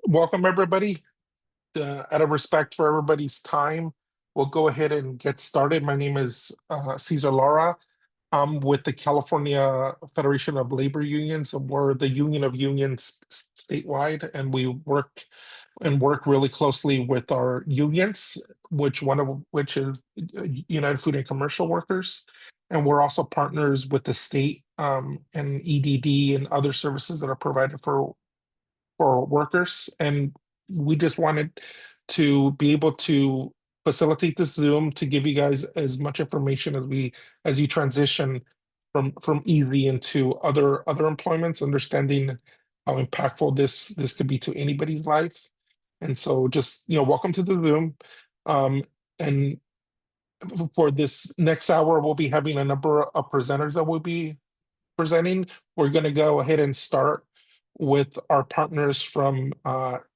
Welcome, everybody. Out of respect for everybody's time, we'll go ahead and get started. My name is Cesar Lara. I'm with the California Federation of Labor Unions, and we're the union of unions statewide, and we work really closely with our unions, which is United Food and Commercial Workers, and we're also partners with the state and EDD and other services that are provided for workers. And we just wanted to be able to facilitate this Zoom to give you guys as much information as you transition from EAZY into other employments, understanding how impactful this could be to anybody's life. And so just welcome to the Zoom. And for this next hour, we'll be having a number of presenters that will be presenting. We're going to go ahead and start with our partners from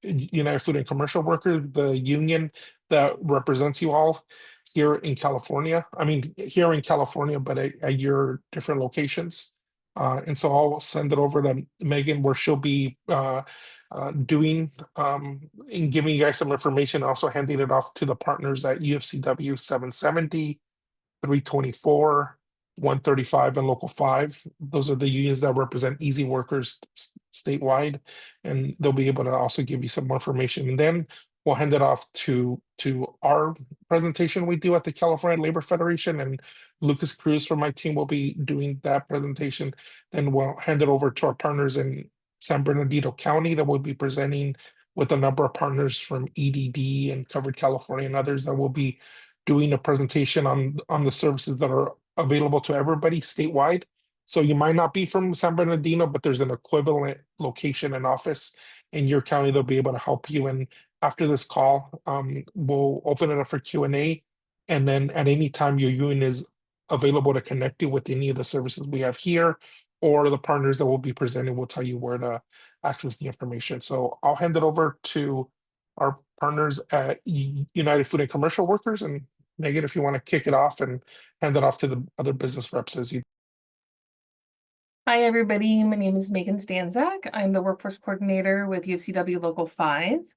United Food and Commercial Workers, the union that represents you all here in California. I mean, here in California, but at your different locations. And so I'll send it over to Megan, where she'll be doing and giving you guys some information, also handing it off to the partners at UFCW 770, 324, 135, and Local 5. Those are the unions that represent EAZY workers statewide, and they'll be able to also give you some more information. And then we'll hand it off to our presentation we do at the California Labor Federation, and Lucas Cruz from my team will be doing that presentation. Then we'll hand it over to our partners in San Bernardino County that will be presenting, with a number of partners from EDD and Covered California and others that will be doing a presentation on the services that are available to everybody statewide. So you might not be from San Bernardino, but there's an equivalent location and office in your county that'll be able to help you. And after this call, we'll open it up for Q&A. And then at any time your union is available to connect you with any of the services we have here, or the partners that will be presenting will tell you where to access the information. So I'll hand it over to our partners at United Food and Commercial Workers. And Megan, if you want to kick it off and hand it off to the other business reps as you. Hi, everybody. My name is Megan Stanzak. I'm the workforce coordinator with UFCW Local 5.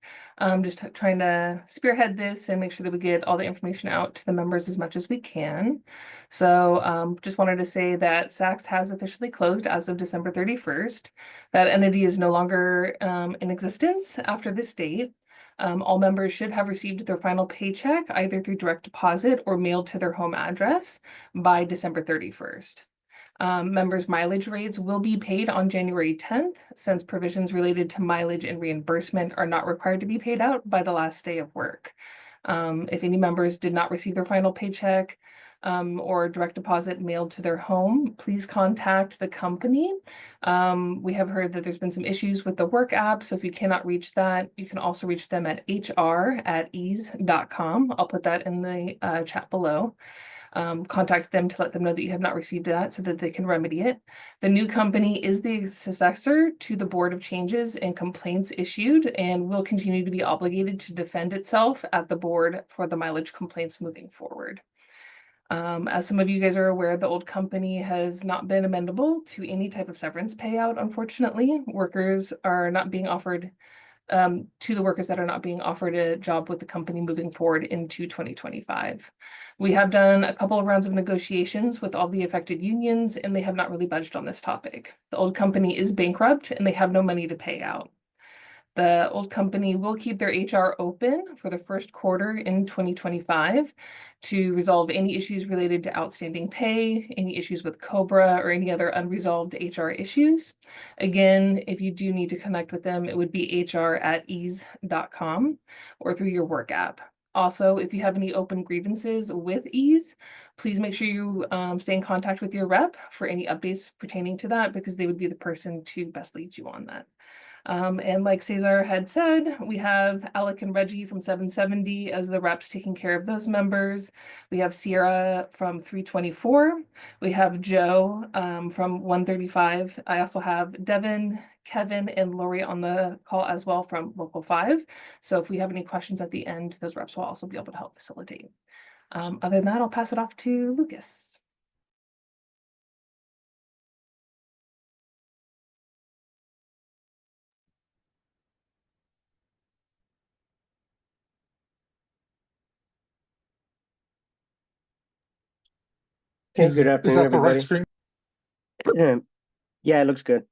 Just trying to spearhead this and make sure that we get all the information out to the members as much as we can. So just wanted to say that SACS has officially closed as of December 31st. That entity is no longer in existence after this date. All members should have received their final paycheck either through direct deposit or mailed to their home address by December 31st. Members' mileage rates will be paid on January 10th, since provisions related to mileage and reimbursement are not required to be paid out by the last day of work. If any members did not receive their final paycheck or direct deposit mailed to their home, please contact the company. We have heard that there's been some issues with the work app, so if you cannot reach that, you can also reach them at hr@ease.com. I'll put that in the chat below. Contact them to let them know that you have not received that so that they can remedy it. The new company is the successor to the Board of Changes and Complaints issued, and will continue to be obligated to defend itself at the board for the mileage complaints moving forward. As some of you guys are aware, the old company has not been amendable to any type of severance payout, unfortunately. Workers are not being offered to the workers that are not being offered a job with the company moving forward into 2025. We have done a couple of rounds of negotiations with all the affected unions, and they have not really budged on this topic. The old company is bankrupt and they have no money to pay out. The old company will keep their HR open for the first quarter in 2025 to resolve any issues related to outstanding pay, any issues with COBRA, or any other unresolved HR issues. Again, if you do need to connect with them, it would be hr@ease.com or through your work app. Also, if you have any open grievances with EAZE, please make sure you stay in contact with your rep for any updates pertaining to that, because they would be the person to best lead you on that. And like Cesar had said, we have Alec and Reggie from 770 as the reps taking care of those members. We have Sierra from 324. We have Joe from 135. I also have Devin, Kevin, and Lori on the call as well from Local 5. So if we have any questions at the end, those reps will also be able to help facilitate. Other than that, I'll pass it off to Lucas. Hey, good Is afternoon, that the right everybody. screen? Yeah, it looks good.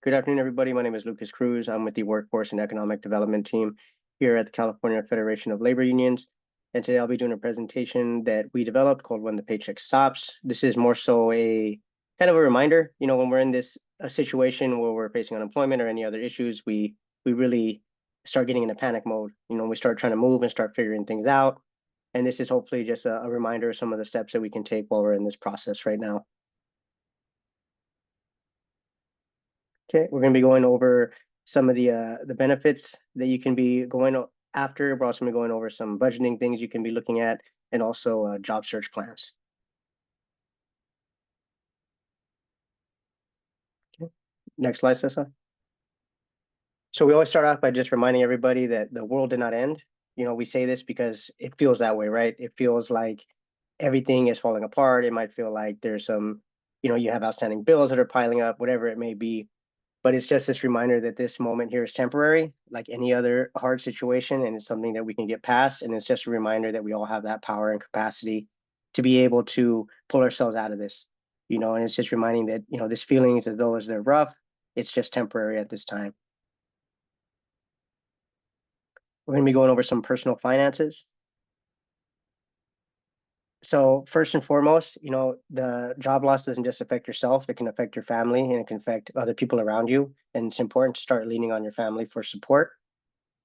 Good afternoon, everybody. My name is Lucas Cruz. I'm with the Workforce and Economic Development team here at the California Federation of Labor Unions. And today I'll be doing a presentation that we developed called When the Paycheck Stops. This is more so a kind of a reminder, when we're in this a situation where we're facing unemployment or any other issues, we really start getting into panic mode. We start trying to move and start figuring things out. And this is hopefully just a reminder of some of the steps that we can take while we're in this process right now. Okay, we're going to be going over some of the benefits that you can be going after. We're also going to be going over some budgeting things you can be looking at, and also job search plans. Okay. Next slide, Cessa. So we always start off by just reminding everybody that the world did not end. We say this because it feels that way, right? It feels like everything is falling apart. It might feel like there's some, you have outstanding bills that are piling up, whatever it may be. But it's just this reminder that this moment here is temporary, like any other hard situation, and it's something that we can get past. And it's just a reminder that we all have that power and capacity to be able to pull ourselves out of this, and it's just reminding that, this feeling is as though as they're rough, it's just temporary at this time. We're going to be going over some personal finances. So first and foremost, the job loss doesn't just affect yourself, it can affect your family and it can affect other people around you. And it's important to start leaning on your family for support.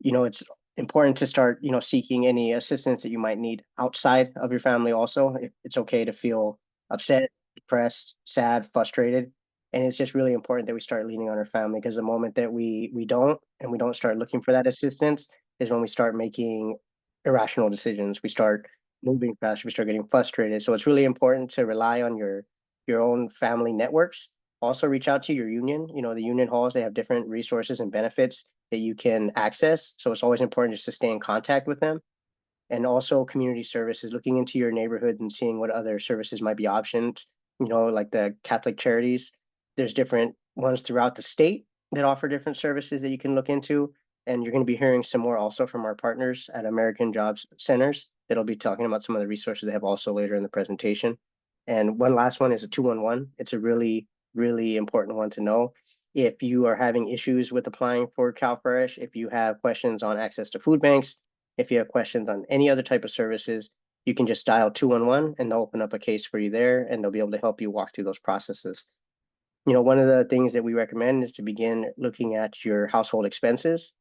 It's important to start, seeking any assistance that you might need outside of your family also. It's okay to feel upset, depressed, sad, frustrated. And it's just really important that we start leaning on our family, because the moment that we don't, and we don't start looking for that assistance, is when we start making irrational decisions. We start moving faster, we start getting frustrated. So it's really important to rely on your own family networks. Also reach out to your union. The union halls, they have different resources and benefits that you can access. So it's always important just to stay in contact with them. And also community services, looking into your neighborhood and seeing what other services might be options, like the Catholic charities. There's different ones throughout the state that offer different services that you can look into. And you're going to be hearing some more also from our partners at American Jobs Centers that'll be talking about some of the resources they have also later in the presentation. And one last one is a 211. It's a really, really important one to know. If you are having issues with applying for CalFresh, if you have questions on access to food banks, if you have questions on any other type of services, you can just dial 211 and they'll open up a case for you there, and they'll be able to help you walk through those processes. One of the things that we recommend is to begin looking at your household expenses.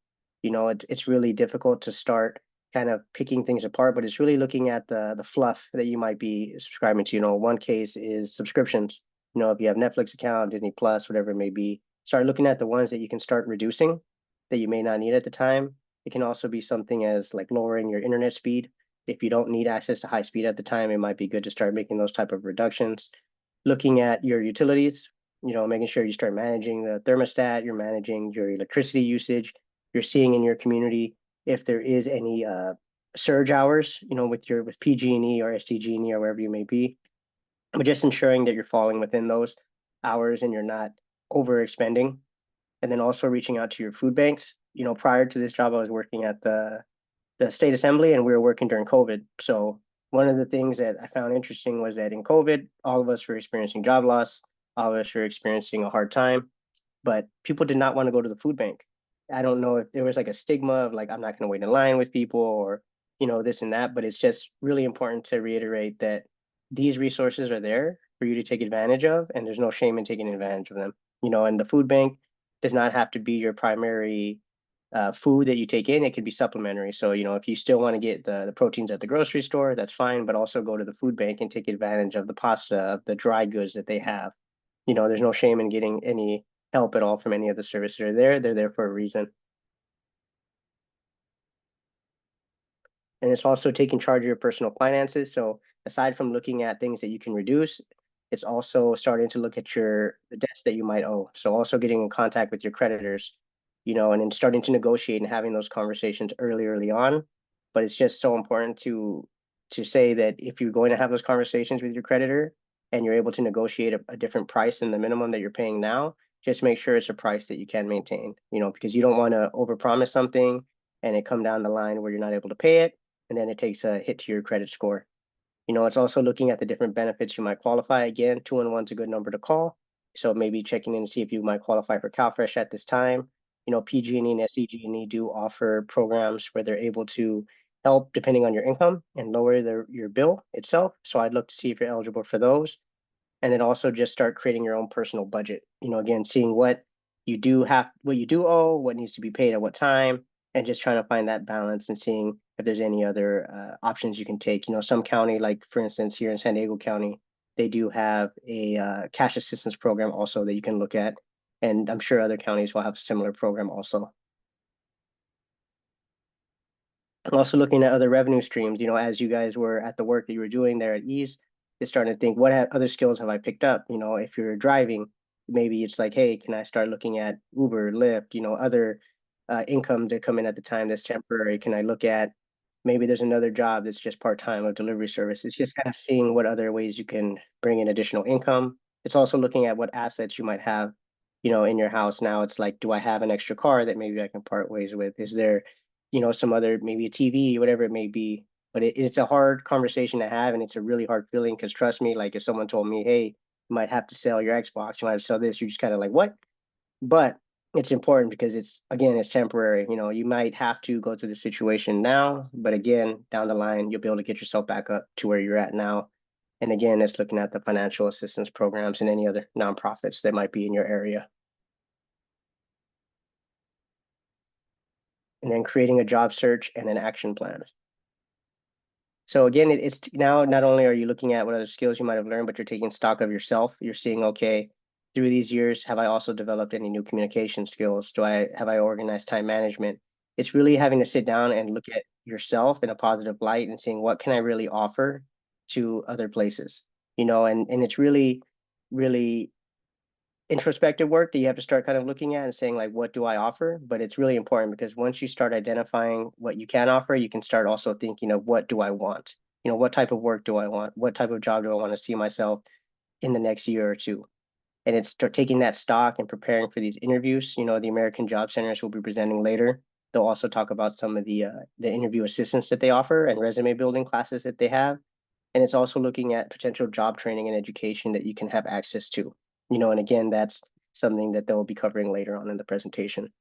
It's really difficult to start kind of picking things apart, but it's really looking at the fluff that you might be subscribing to. One case is subscriptions. If you have Netflix account, Disney Plus, whatever it may be, start looking at the ones that you can start reducing that you may not need at the time. It can also be something as like lowering your internet speed. If you don't need access to high speed at the time, it might be good to start making those type of reductions. Looking at your utilities, making sure you start managing the thermostat, you're managing your electricity usage, you're seeing in your community if there is any surge hours, with PG&E or SDG&E or wherever you may be, but just ensuring that you're falling within those hours and you're not overexpending. And then also reaching out to your food banks. Prior to this job, I was working at the state assembly, and we were working during COVID. So one of the things that I found interesting was that in COVID, all of us were experiencing job loss, all of us were experiencing a hard time, but people did not want to go to the food bank. I don't know if there was like a stigma of like, I'm not going to wait in line with people, or, this and that, but it's just really important to reiterate that these resources are there for you to take advantage of, and there's no shame in taking advantage of them. And the food bank does not have to be your primary food that you take in. It could be supplementary. So, if you still want to get the proteins at the grocery store, that's fine, but also go to the food bank and take advantage of the pasta, the dry goods that they have. There's no shame in getting any help at all from any of the services that are there. They're there for a reason. And it's also taking charge of your personal finances. So aside from looking at things that you can reduce, it's also starting to look at the debts that you might owe. So also getting in contact with your creditors, and then starting to negotiate and having those conversations early on. But it's just so important to say that if you're going to have those conversations with your creditor and you're able to negotiate a different price than the minimum that you're paying now, just make sure it's a price that you can maintain, because you don't want to overpromise something and it come down the line where you're not able to pay it, and then it takes a hit to your credit score. It's also looking at the different benefits you might qualify. Again, 2-in-1's a good number to call. So maybe checking in to see if you might qualify for CalFresh at this time. PG&E and SCG&E do offer programs where they're able to help depending on your income and lower your bill itself. So I'd look to see if you're eligible for those. And then also just start creating your own personal budget. Again, seeing what you do owe, what needs to be paid at what time, and just trying to find that balance and seeing if there's any other options you can take. Some county, like for instance, here in San Diego County, they do have a cash assistance program also that you can look at. And I'm sure other counties will have a similar program also. I'm also looking at other revenue streams, as you guys were at the work that you were doing there at Ease, just starting to think, what other skills have I picked up? If you're driving, maybe it's like, hey, can I start looking at Uber, Lyft, other income to come in at the time that's temporary? Can I look at maybe there's another job that's just part-time of delivery service? It's just kind of seeing what other ways you can bring in additional income. It's also looking at what assets you might have, in your house. Now it's like, do I have an extra car that maybe I can part ways with? Is there some other, maybe a TV, whatever it may be. But it's a hard conversation to have, and it's a really hard feeling because trust me, like if someone told me, hey, you might have to sell your Xbox, you might have to sell this, you're just kind of like, what? But it's important because it's temporary. You might have to go through the situation now, but again, down the line, you'll be able to get yourself back up to where you're at now. And again, it's looking at the financial assistance programs and any other nonprofits that might be in your area. And then creating a job search and an action plan. So again, it's now not only are you looking at what other skills you might have learned, but you're taking stock of yourself. You're seeing, okay, through these years, have I also developed any new communication skills? Have I organized time management? It's really having to sit down and look at yourself in a positive light and seeing what can I really offer to other places, and it's really, really introspective work that you have to start kind of looking at and saying like, what do I offer? But it's really important because once you start identifying what you can offer, you can start also thinking of what do I want? What type of work do I want? What type of job do I want to see myself in the next year or two? And it's start taking that stock and preparing for these interviews. The American Job Centers will be presenting later. They'll also talk about some of the interview assistance that they offer and resume building classes that they have. And it's also looking at potential job training and education that you can have access to. And again, that's something that they'll be covering later on in the presentation.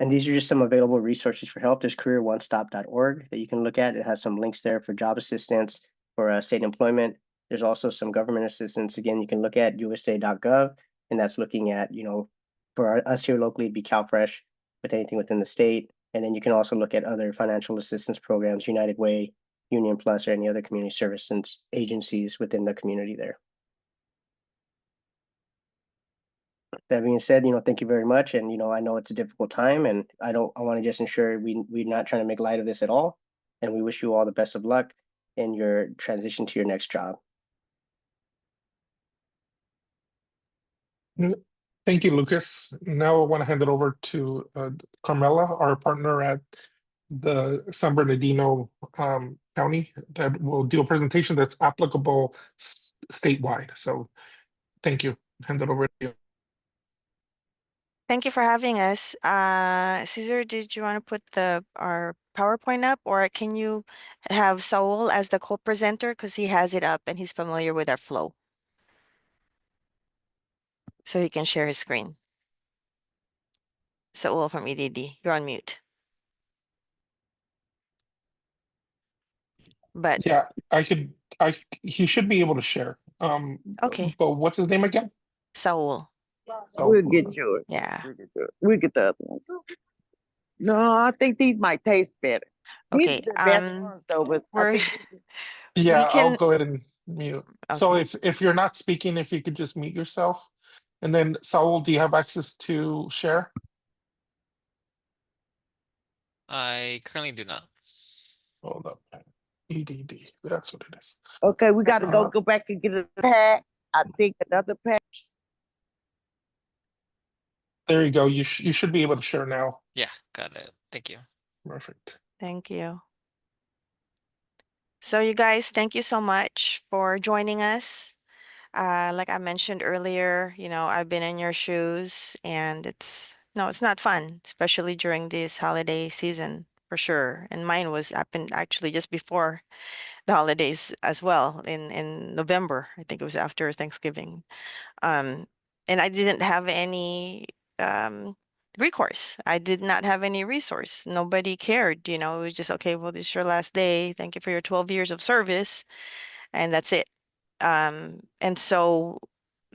And these are just some available resources for help. There's careeronestop.org that you can look at. It has some links there for job assistance, for state employment. There's also some government assistance. Again, you can look at USA.gov, and that's looking at, for us here locally, it'd be CalFresh with anything within the state. And then you can also look at other financial assistance programs, United Way, Union Plus, or any other community service agencies within the community there. That being said, thank you very much. And, I know it's a difficult time and I want to just ensure we're not trying to make light of this at all. And we wish you all the best of luck in your transition to your next job. Thank you, Lucas. Now I want to hand it over to Carmela, our partner at the San Bernardino County, that will do a presentation that's applicable statewide. So thank you. Hand it over to you. Thank you for having us. Caesar, did you want to put our PowerPoint up, or can you have Saul as the co-presenter because he has it up and he's familiar with our flow? So he can share his screen. Saul from EDD, you're on mute. But Yeah, he should be able to share. okay, But what's his name again? Saul. So, We'll get yours. Yeah. We'll get the other ones. No, I think these might taste better. These Okay. are the best ones though, but We're yeah, I'll can go ahead and mute. So okay. if you're not speaking, if you could just mute yourself. And then Saul, do you have access to share? I currently do not. Hold up. EDD, that's what it is. okay, we got to go back and get a pack. I think another pack. There you go. You should be able to share now. Yeah, got it. Thank you. Perfect. Thank you. So you guys, thank you so much for joining us. Like I mentioned earlier, I've been in your shoes and it's not fun, especially during this holiday season for sure. And mine was happened actually just before the holidays as well in November. I think it was after Thanksgiving. And I didn't have any recourse. I did not have any resource. Nobody cared, it was just, okay, well, this is your last day. Thank you for your 12 years of service. And that's it. And so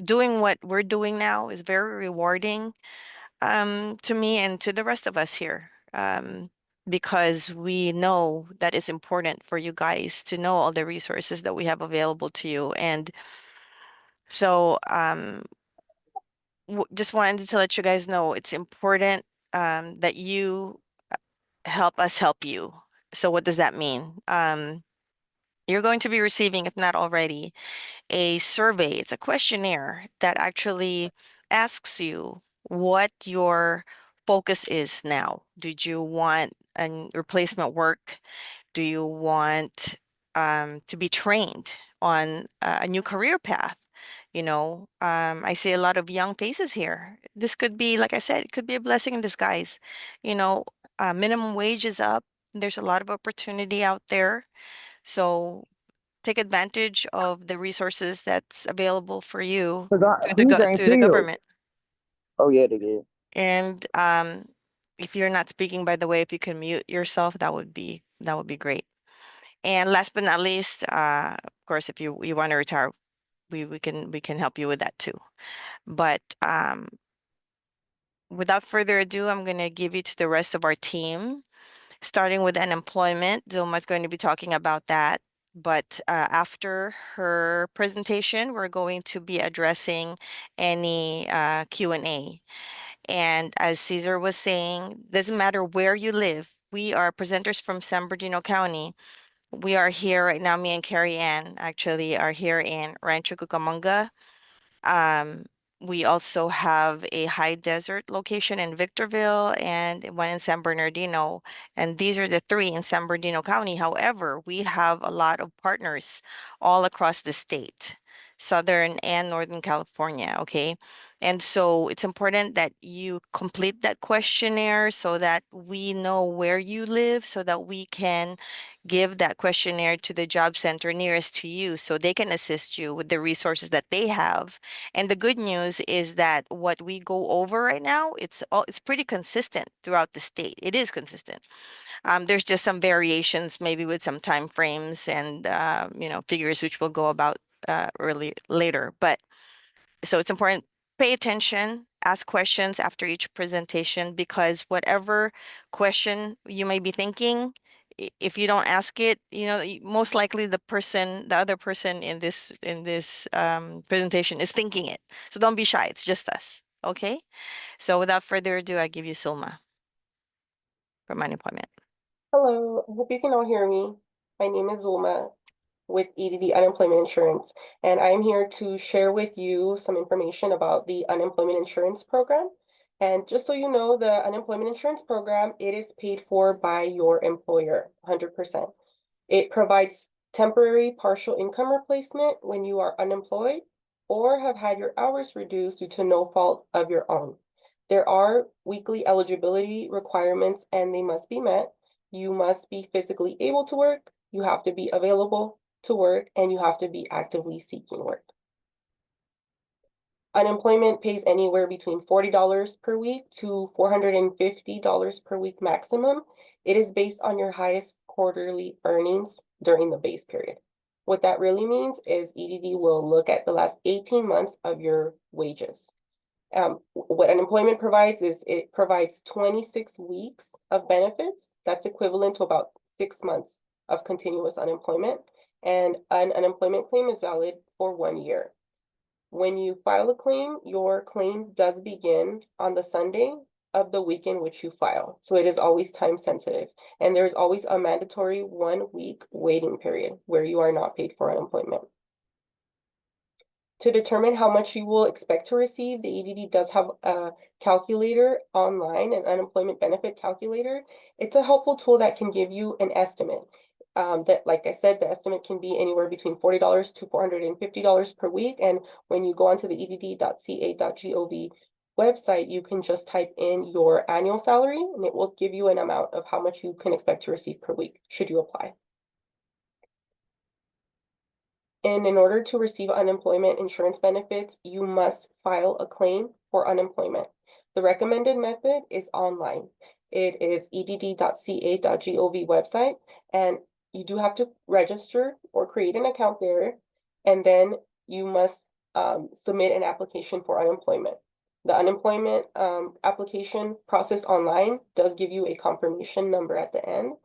doing what we're doing now is very rewarding to me and to the rest of us here. Because we know that it's important for you guys to know all the resources that we have available to you. And so just wanted to let you guys know it's important that you help us help you. So what does that mean? You're going to be receiving, if not already, a survey. It's a questionnaire that actually asks you what your focus is now. Did you want a replacement work? Do you want to be trained on a new career path? I see a lot of young faces here. This could be, like I said, it could be a blessing in disguise. Minimum wage is up. There's a lot of opportunity out there. So take advantage of the resources that's available for you These ain't through the pills. government. Oh yeah, they did. And if you're not speaking, by the way, if you can mute yourself, that would be great. And last but not least, of course, if you want to retire, we can help you with that too. But without further ado, I'm going to give you to the rest of our team, starting with unemployment. Zulma's going to be talking about that. But after her presentation, we're going to be addressing any Q&A. And as Cesar was saying, doesn't matter where you live. We are presenters from San Bernardino County. We are here right now, me and Carrie Ann actually are here in Rancho Cucamonga. We also have a high desert location in Victorville and one in San Bernardino. And these are the three in San Bernardino County. However, we have a lot of partners all across the state, Southern and Northern California, okay? And so it's important that you complete that questionnaire so that we know where you live, so that we can give that questionnaire to the job center nearest to you so they can assist you with the resources that they have. And the good news is that what we go over right now, it's pretty consistent throughout the state. It is consistent. There's just some variations, maybe with some time frames and figures which we'll go about later. But so it's important, pay attention, ask questions after each presentation, because whatever question you may be thinking, if you don't ask it, most likely the other person in this presentation is thinking it. So don't be shy. It's just us. Okay. So without further ado, I give you Sulma from unemployment. Hello, I hope you can all hear me. My name is Zulma with EAZY Unemployment Insurance, and I'm here to share with you some information about the unemployment insurance program. And just so you know, the unemployment insurance program, it is paid for by your employer, 100%. It provides temporary partial income replacement when you are unemployed or have had your hours reduced due to no fault of your own. There are weekly eligibility requirements and they must be met. You must be physically able to work, you have to be available to work, and you have to be actively seeking work. Unemployment pays anywhere between $40 per week to $450 per week maximum. It is based on your highest quarterly earnings during the base period. What that really means is EDD will look at the last 18 months of your wages. What unemployment provides is it provides 26 weeks of benefits. That's equivalent to about 6 months of continuous unemployment. And an unemployment claim is valid for 1 year. When you file a claim, your claim does begin on the Sunday of the week in which you file. So it is always time sensitive. And there's always a mandatory 1 week waiting period where you are not paid for unemployment. To determine how much you will expect to receive, the EDD does have a calculator online, an unemployment benefit calculator. It's a helpful tool that can give you an estimate. That, like I said, the estimate can be anywhere between $40 to $450 per week. And when you go onto the edd.ca.gov website, you can just type in your annual salary and it will give you an amount of how much you can expect to receive per week should you apply. And in order to receive unemployment insurance benefits, you must file a claim for unemployment. The recommended method is online. It is edd.ca.gov website, and you do have to register or create an account there, and then you must submit an application for unemployment. The unemployment application process online does give you a confirmation number at the end.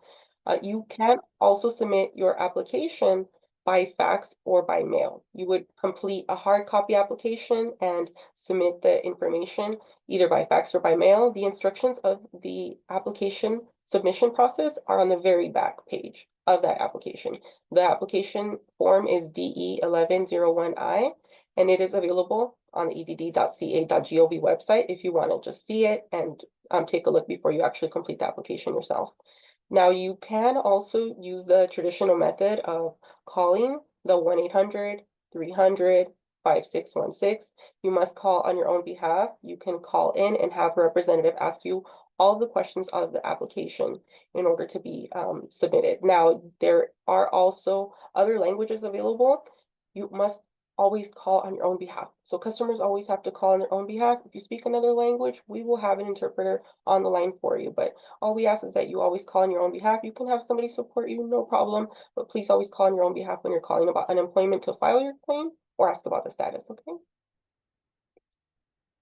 You can also submit your application by fax or by mail. You would complete a hard copy application and submit the information either by fax or by mail. The instructions of the application submission process are on the very back page of that application. The application form is DE1101I, and it is available on the edd.ca.gov website if you want to just see it and take a look before you actually complete the application yourself. Now, you can also use the traditional method of calling the 1-800-300-5616. You must call on your own behalf. You can call in and have a representative ask you all the questions of the application in order to be submitted. Now, there are also other languages available. You must always call on your own behalf. So customers always have to call on their own behalf. If you speak another language, we will have an interpreter on the line for you. But all we ask is that you always call on your own behalf. You can have somebody support you, no problem. But please always call on your own behalf when you're calling about unemployment to file your claim or ask about the status, okay?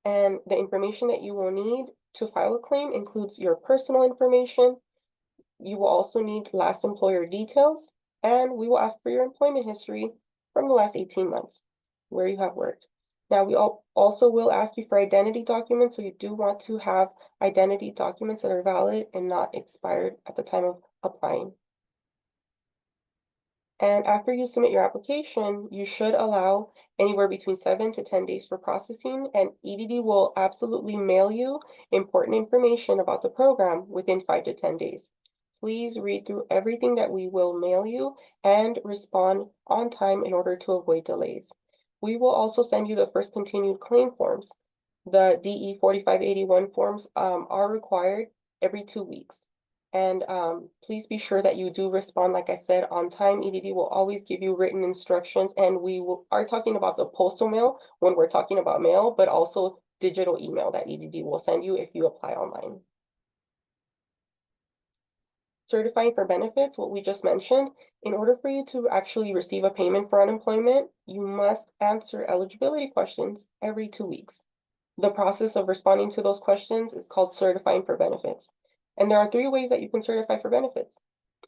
And the information that you will need to file a claim includes your personal information. You will also need last employer details, and we will ask for your employment history from the last 18 months where you have worked. Now, we also will ask you for identity documents, so you do want to have identity documents that are valid and not expired at the time of applying. And after you submit your application, you should allow anywhere between 7 to 10 days for processing, and EDD will absolutely mail you important information about the program within 5 to 10 days. Please read through everything that we will mail you and respond on time in order to avoid delays. We will also send you the first continued claim forms. The DE 4581 forms are required every 2 weeks. And please be sure that you do respond, like I said, on time. EDD will always give you written instructions, and we are talking about the postal mail when we're talking about mail, but also digital email that EDD will send you if you apply online. Certifying for benefits, what we just mentioned, in order for you to actually receive a payment for unemployment, you must answer eligibility questions every 2 weeks. The process of responding to those questions is called certifying for benefits. And there are 3 ways that you can certify for benefits.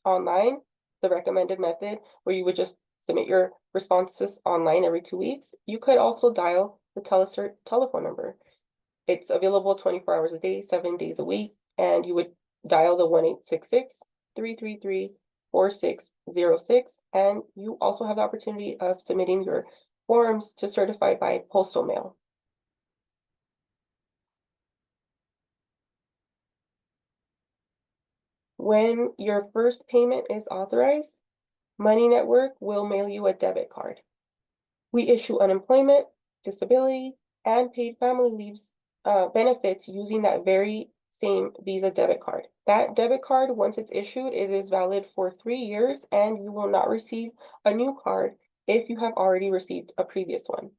Online, the recommended method, where you would just submit your responses online every 2 weeks. You could also dial the telecert telephone number. It's available 24 hours a day, 7 days a week, and you would dial the 1-866-333-4606, and you also have the opportunity of submitting your forms to certify by postal mail. When your first payment is authorized, Money Network will mail you a debit card. We issue unemployment, disability, and paid family leaves benefits using that very same Visa debit card. That debit card, once it's issued, it is valid for 3 years, and you will not receive a new card if you have already received a previous one.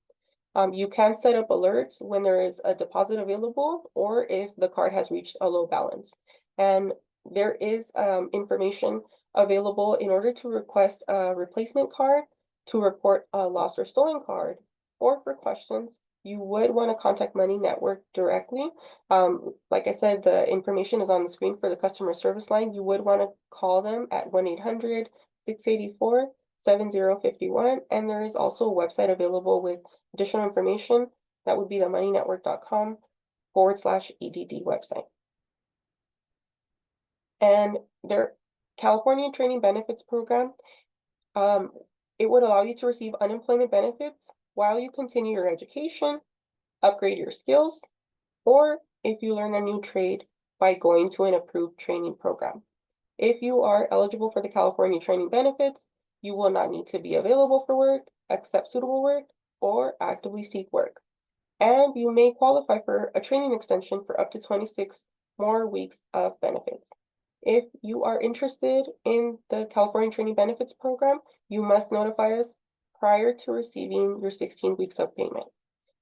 You can set up alerts when there is a deposit available or if the card has reached a low balance. And there is information available in order to request a replacement card, to report a lost or stolen card, or for questions. You would want to contact Money Network directly. Like I said, the information is on the screen for the customer service line. You would want to call them at 1-800-684-7051. And there is also a website available with additional information. That would be the moneynetwork.com/EDD website. And their California Training Benefits Program, it would allow you to receive unemployment benefits while you continue your education, upgrade your skills, or if you learn a new trade by going to an approved training program. If you are eligible for the California Training Benefits, you will not need to be available for work, accept suitable work, or actively seek work. And you may qualify for a training extension for up to 26 more weeks of benefits. If you are interested in the California Training Benefits Program, you must notify us prior to receiving your 16 weeks of payment.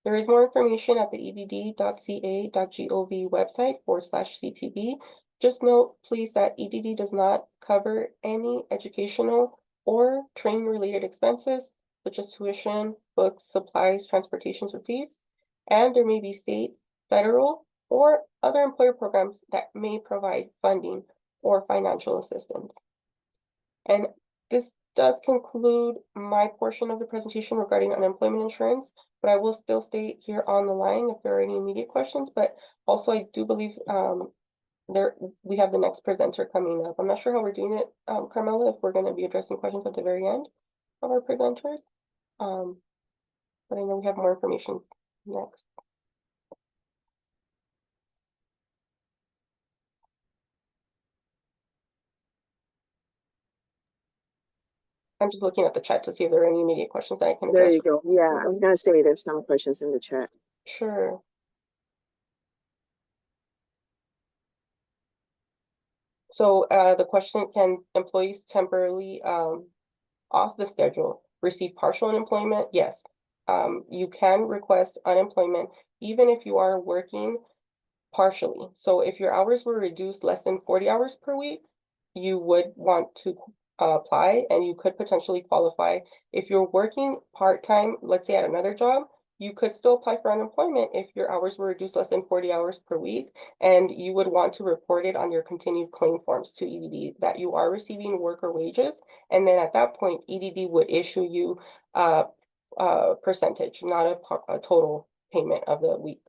There is more information at the edd.ca.gov website /CTB. Just note, please, that EDD does not cover any educational or training-related expenses, such as tuition, books, supplies, transportations, or fees. And there may be state, federal, or other employer programs that may provide funding or financial assistance. And this does conclude my portion of the presentation regarding unemployment insurance, but I will still stay here on the line if there are any immediate questions. But also, I do believe we have the next presenter coming up. I'm not sure how we're doing it, Carmela, if we're going to be addressing questions at the very end of our presenters. But I know we have more information next. I'm just looking at the chat to see if there are any immediate questions that I can There address. you go. Yeah, I was gonna say there's some questions in the chat. Sure. So the question, can employees temporarily off the schedule receive partial unemployment? Yes. You can request unemployment even if you are working partially. So if your hours were reduced less than 40 hours per week, you would want to apply, and you could potentially qualify. If you're working part-time, let's say at another job, you could still apply for unemployment if your hours were reduced less than 40 hours per week, and you would want to report it on your continued claim forms to EDD that you are receiving worker wages. And then at that point, EDD would issue you a percentage, not a total payment of the week.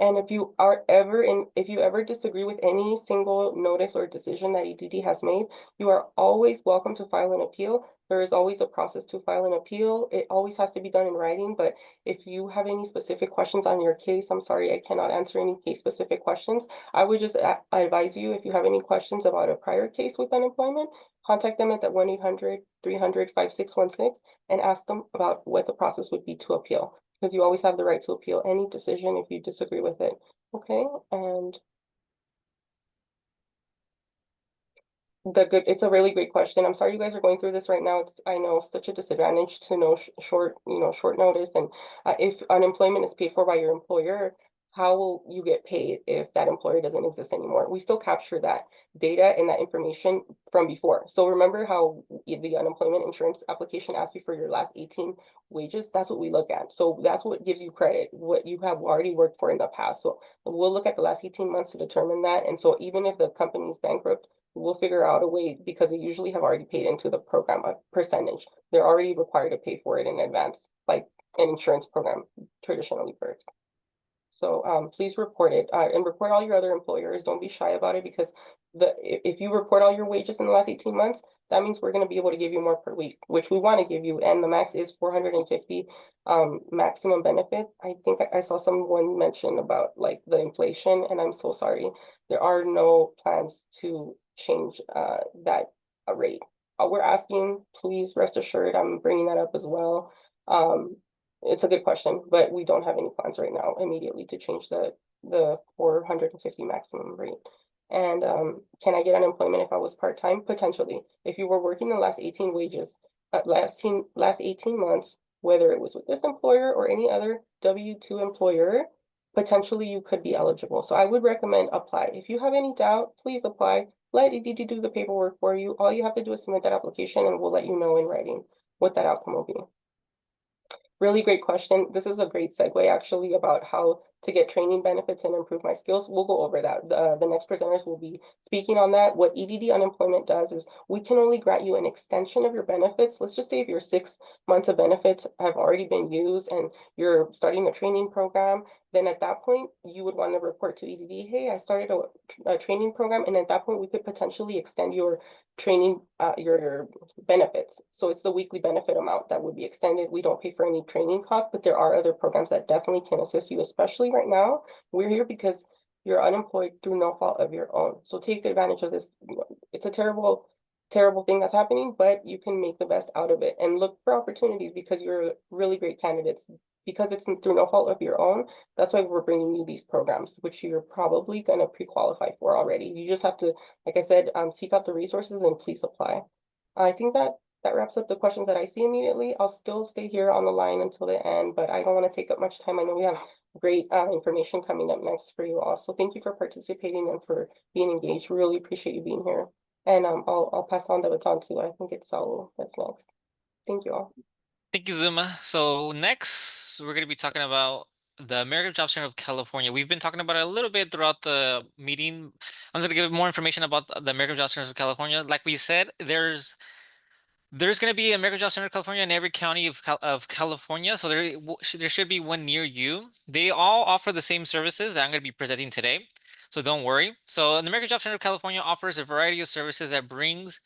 And if you ever disagree with any single notice or decision that EDD has made, you are always welcome to file an appeal. There is always a process to file an appeal. It always has to be done in writing, but if you have any specific questions on your case, I'm sorry, I cannot answer any case-specific questions. I would just advise you, if you have any questions about a prior case with unemployment, contact them at that 1-800-300-5616 and ask them about what the process would be to appeal, because you always have the right to appeal any decision if you disagree with it. Okay, and it's a really great question. I'm sorry you guys are going through this right now. It's, I know, such a disadvantage to know short notice. And if unemployment is paid for by your employer, how will you get paid if that employer doesn't exist anymore? We still capture that data and that information from before. So remember how the unemployment insurance application asks you for your last 18 wages? That's what we look at. So that's what gives you credit, what you have already worked for in the past. So we'll look at the last 18 months to determine that. And so even if the company is bankrupt, we'll figure out a way, because they usually have already paid into the program a percentage. They're already required to pay for it in advance, like an insurance program traditionally works. So please report it and report all your other employers. Don't be shy about it, because if you report all your wages in the last 18 months, that means we're going to be able to give you more per week, which we want to give you. And the max is 450 maximum benefit. I think I saw someone mention about like the inflation, and I'm so sorry. There are no plans to change that rate. We're asking, please rest assured, I'm bringing that up as well. It's a good question, but we don't have any plans right now immediately to change the 450 maximum rate. And can I get unemployment if I was part-time? Potentially. If you were working the last 18 wages, last 18 months, whether it was with this employer or any other W-2 employer, potentially you could be eligible. So I would recommend apply. If you have any doubt, please apply. Let EDD do the paperwork for you. All you have to do is submit that application, and we'll let you know in writing what that outcome will be. Really great question. This is a great segue actually about how to get training benefits and improve my skills. We'll go over that. The next presenters will be speaking on that. What EDD unemployment does is we can only grant you an extension of your benefits. Let's just say if your 6 months of benefits have already been used and you're starting a training program, then at that point, you would want to report to EDD, hey, I started a training program, and at that point, we could potentially extend your training, your benefits. So it's the weekly benefit amount that would be extended. We don't pay for any training costs, but there are other programs that definitely can assist you, especially right now. We're here because you're unemployed through no fault of your own. So take advantage of this. It's a terrible, terrible thing that's happening, but you can make the best out of it and look for opportunities because you're really great candidates. Because it's through no fault of your own, that's why we're bringing you these programs, which you're probably gonna pre-qualify for already. You just have to, like I said, seek out the resources and please apply. I think that wraps up the questions that I see immediately. I'll still stay here on the line until the end, but I don't want to take up much time. I know we have great information coming up next for you all. So thank you for participating and for being engaged. Really appreciate you being here. And I'll pass on the baton to, I think it's Saul that's next. Thank you all. Thank you, Zuma. So next, we're going to be talking about the American Job Center of California. We've been talking about it a little bit throughout the meeting. I'm going to give more information about the American Job Center of California. Like we said, there's going to be American Job Center of California in every county of California. So there should be one near you. They all offer the same services that I'm going to be presenting today. So don't worry. So the American Job Center of California offers a variety of services that brings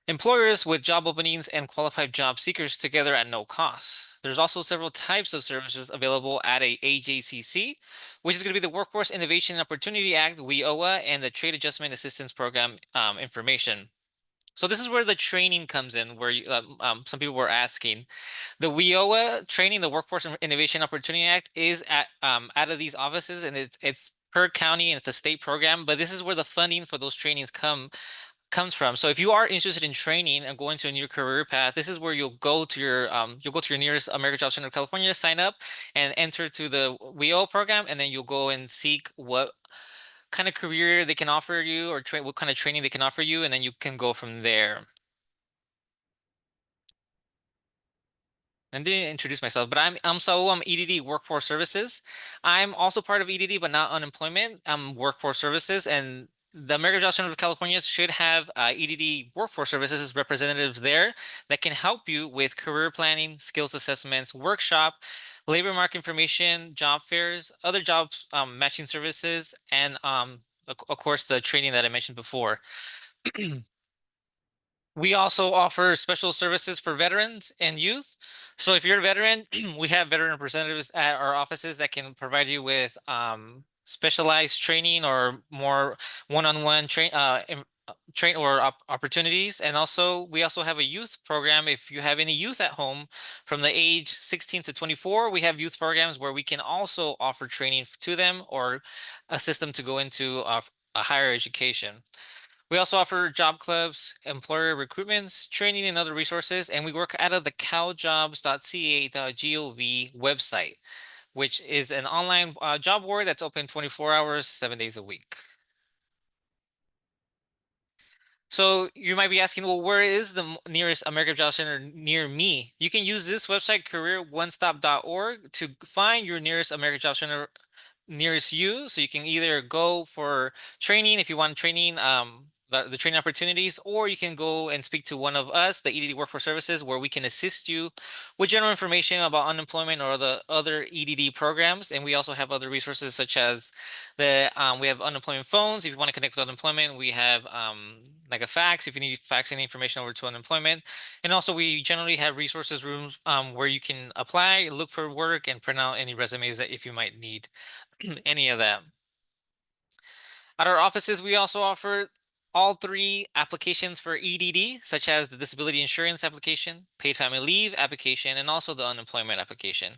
employers with job openings and qualified job seekers together at no cost. There's also several types of services available at a AJCC, which is going to be the Workforce Innovation and Opportunity Act, WIOA, and the Trade Adjustment Assistance Program information. So this is where the training comes in, where some people were asking. The WIOA training, the Workforce Innovation Opportunity Act, is at out of these offices, and it's per county and it's a state program. But this is where the funding for those trainings comes from. So if you are interested in training and going to a new career path, this is where you'll go to your nearest American Job Center of California, sign up and enter to the WIO program, and then you'll go and seek what kind of career they can offer you or what kind of training they can offer you, and then you can go from there. I didn't introduce myself, but I'm Saul. I'm EDD Workforce Services. I'm also part of EDD, but not unemployment. I'm Workforce Services, and the American Job Center of California should have EDD Workforce Services representatives there that can help you with career planning, skills assessments, workshop, labor market information, job fairs, other jobs matching services, and of course the training that I mentioned before. We also offer special services for veterans and youth. So if you're a veteran, we have veteran representatives at our offices that can provide you with specialized training or more one-on-one train or opportunities. And also we also have a youth program. If you have any youth at home from the age 16 to 24, we have youth programs where we can also offer training to them or assist them to go into a higher education. We also offer job clubs, employer recruitments, training, and other resources, and we work out of the caljobs.ca.gov website, which is an online job board that's open 24 hours, 7 days a week. So you might be asking, well, where is the nearest American Job Center near me? You can use this website, careeronestop.org, to find your nearest American Job Center nearest you. So you can either go for training if you want training, the training opportunities, or you can go and speak to one of us, the EDD Workforce Services, where we can assist you with general information about unemployment or the other EDD programs. And we also have other resources such as we have unemployment phones. If you want to connect with unemployment, we have like a fax if you need faxing information over to unemployment. And also we generally have resources rooms where you can apply, look for work, and print out any resumes that if you might need any of that. At our offices, we also offer all 3 applications for EDD, such as the disability insurance application, paid family leave application, and also the unemployment application.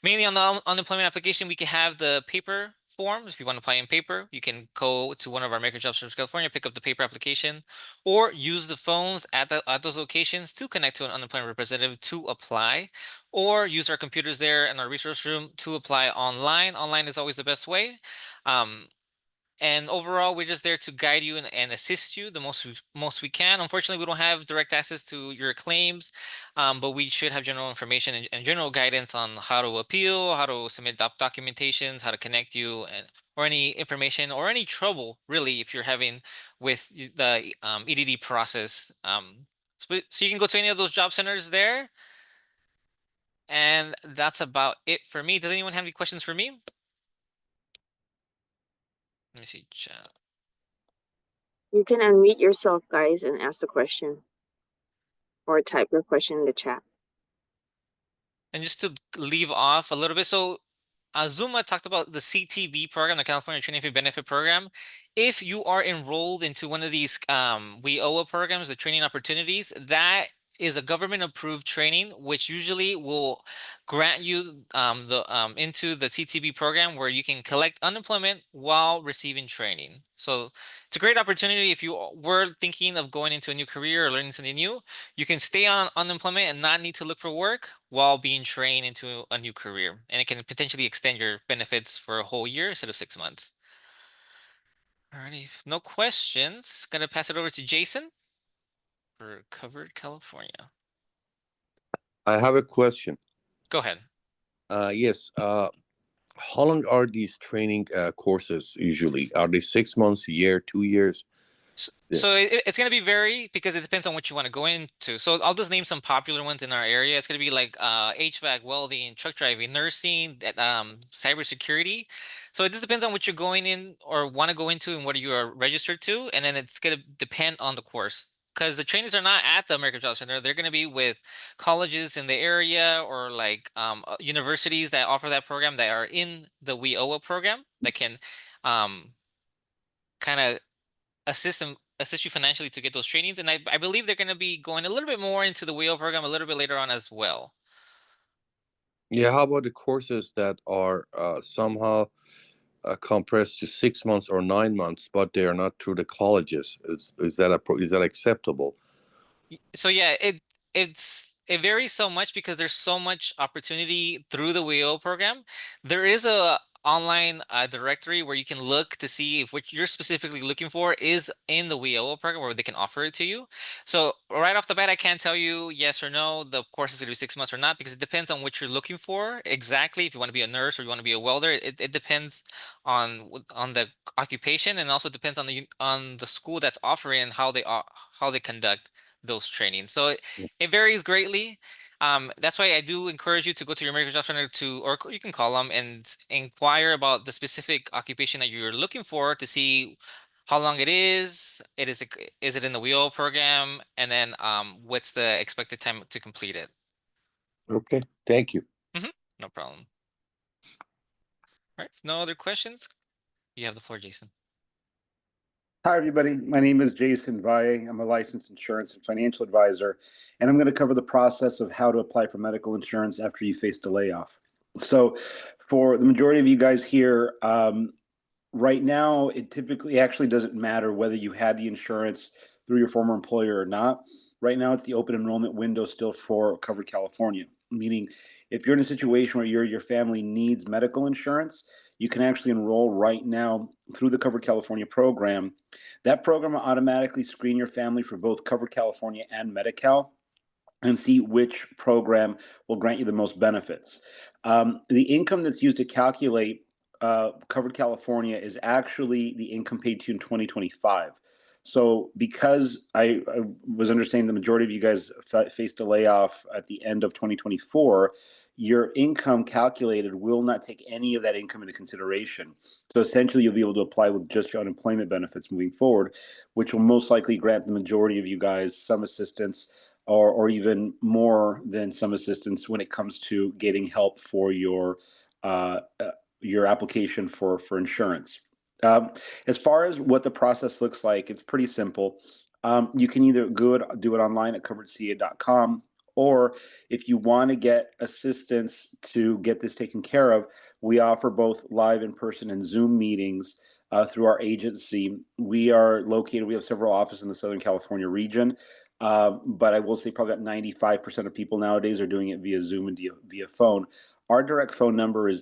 Mainly on the unemployment application, we can have the paper forms. If you want to apply in paper, you can go to one of our American Job Centers of California, pick up the paper application, or use the phones at those locations to connect to an unemployment representative to apply, or use our computers there in our resource room to apply online. Online is always the best way. And overall, we're just there to guide you and assist you the most we can. Unfortunately, we don't have direct access to your claims, but we should have general information and general guidance on how to appeal, how to submit documentations, how to connect you, or any information or any trouble, really, if you're having with the EDD process. So you can go to any of those job centers there. And that's about it for me. Does anyone have any questions for me? Let me see, chat. You can unmute yourself, guys, and ask the question. Or type your question in the chat. And just to leave off a little bit, so Zuma talked about the CTB program, the California Training Fee Benefit Program. If you are enrolled into one of these WIOA programs, the training opportunities, that is a government-approved training, which usually will grant you into the CTB program where you can collect unemployment while receiving training. So it's a great opportunity if you were thinking of going into a new career or learning something new. You can stay on unemployment and not need to look for work while being trained into a new career. And it can potentially extend your benefits for a whole year instead of 6 months. Alrighty, if no questions, gonna pass it over to Jason for Covered California. I have a question. Go ahead. Yes. How long are these training courses usually? Are they 6 months, a year, 2 years? So it's going to be vary because it depends on what you want to go into. So I'll just name some popular ones in our area. It's going to be like HVAC, welding, truck driving, nursing, cybersecurity. So it just depends on what you're going in or want to go into and what you are registered to. And then it's going to depend on the course. Because the trainings are not at the American Job Center. They're going to be with colleges in the area or like universities that offer that program that are in the WIOA program that can kind of assist you financially to get those trainings. And I believe they're going to be going a little bit more into the WIO program a little bit later on as well. Yeah, how about the courses that are somehow compressed to 6 months or 9 months, but they are not through the colleges? Is that acceptable? So yeah, it varies so much because there's so much opportunity through the WIO program. There is a online directory where you can look to see if what you're specifically looking for is in the WIO program where they can offer it to you. So right off the bat, I can't tell you yes or no, the course is going to be 6 months or not, because it depends on what you're looking for exactly. If you want to be a nurse or you want to be a welder, it depends on the occupation, and also depends on the school that's offering and how they conduct those trainings. So it varies greatly. That's why I do encourage you to go to your American Job Center or you can call them and inquire about the specific occupation that you're looking for to see how long it is. Is it in the WIO program? And then what's the expected time to complete it? Okay, thank you. No problem. All right, no other questions? You have the floor, Jason. Hi, everybody. My name is Jason Valle. I'm a licensed insurance and financial advisor, and I'm going to cover the process of how to apply for medical insurance after you faced a layoff. So for the majority of you guys here, right now, it typically actually doesn't matter whether you had the insurance through your former employer or not. Right now, it's the open enrollment window still for Covered California, meaning if you're in a situation where your family needs medical insurance, you can actually enroll right now through the Covered California program. That program will automatically screen your family for both Covered California and Medi-Cal and see which program will grant you the most benefits. The income that's used to calculate Covered California is actually the income paid to you in 2025. So because I was understanding the majority of you guys faced a layoff at the end of 2024, your income calculated will not take any of that income into consideration. So essentially, you'll be able to apply with just your unemployment benefits moving forward, which will most likely grant the majority of you guys some assistance or even more than some assistance when it comes to getting help for your application for insurance. As far as what the process looks like, it's pretty simple. You can either do it online at coveredca.com, or if you want to get assistance to get this taken care of, we offer both live in person and Zoom meetings through our agency. We have several offices in the Southern California region, but I will say probably about 95% of people nowadays are doing it via Zoom and via phone. Our direct phone number is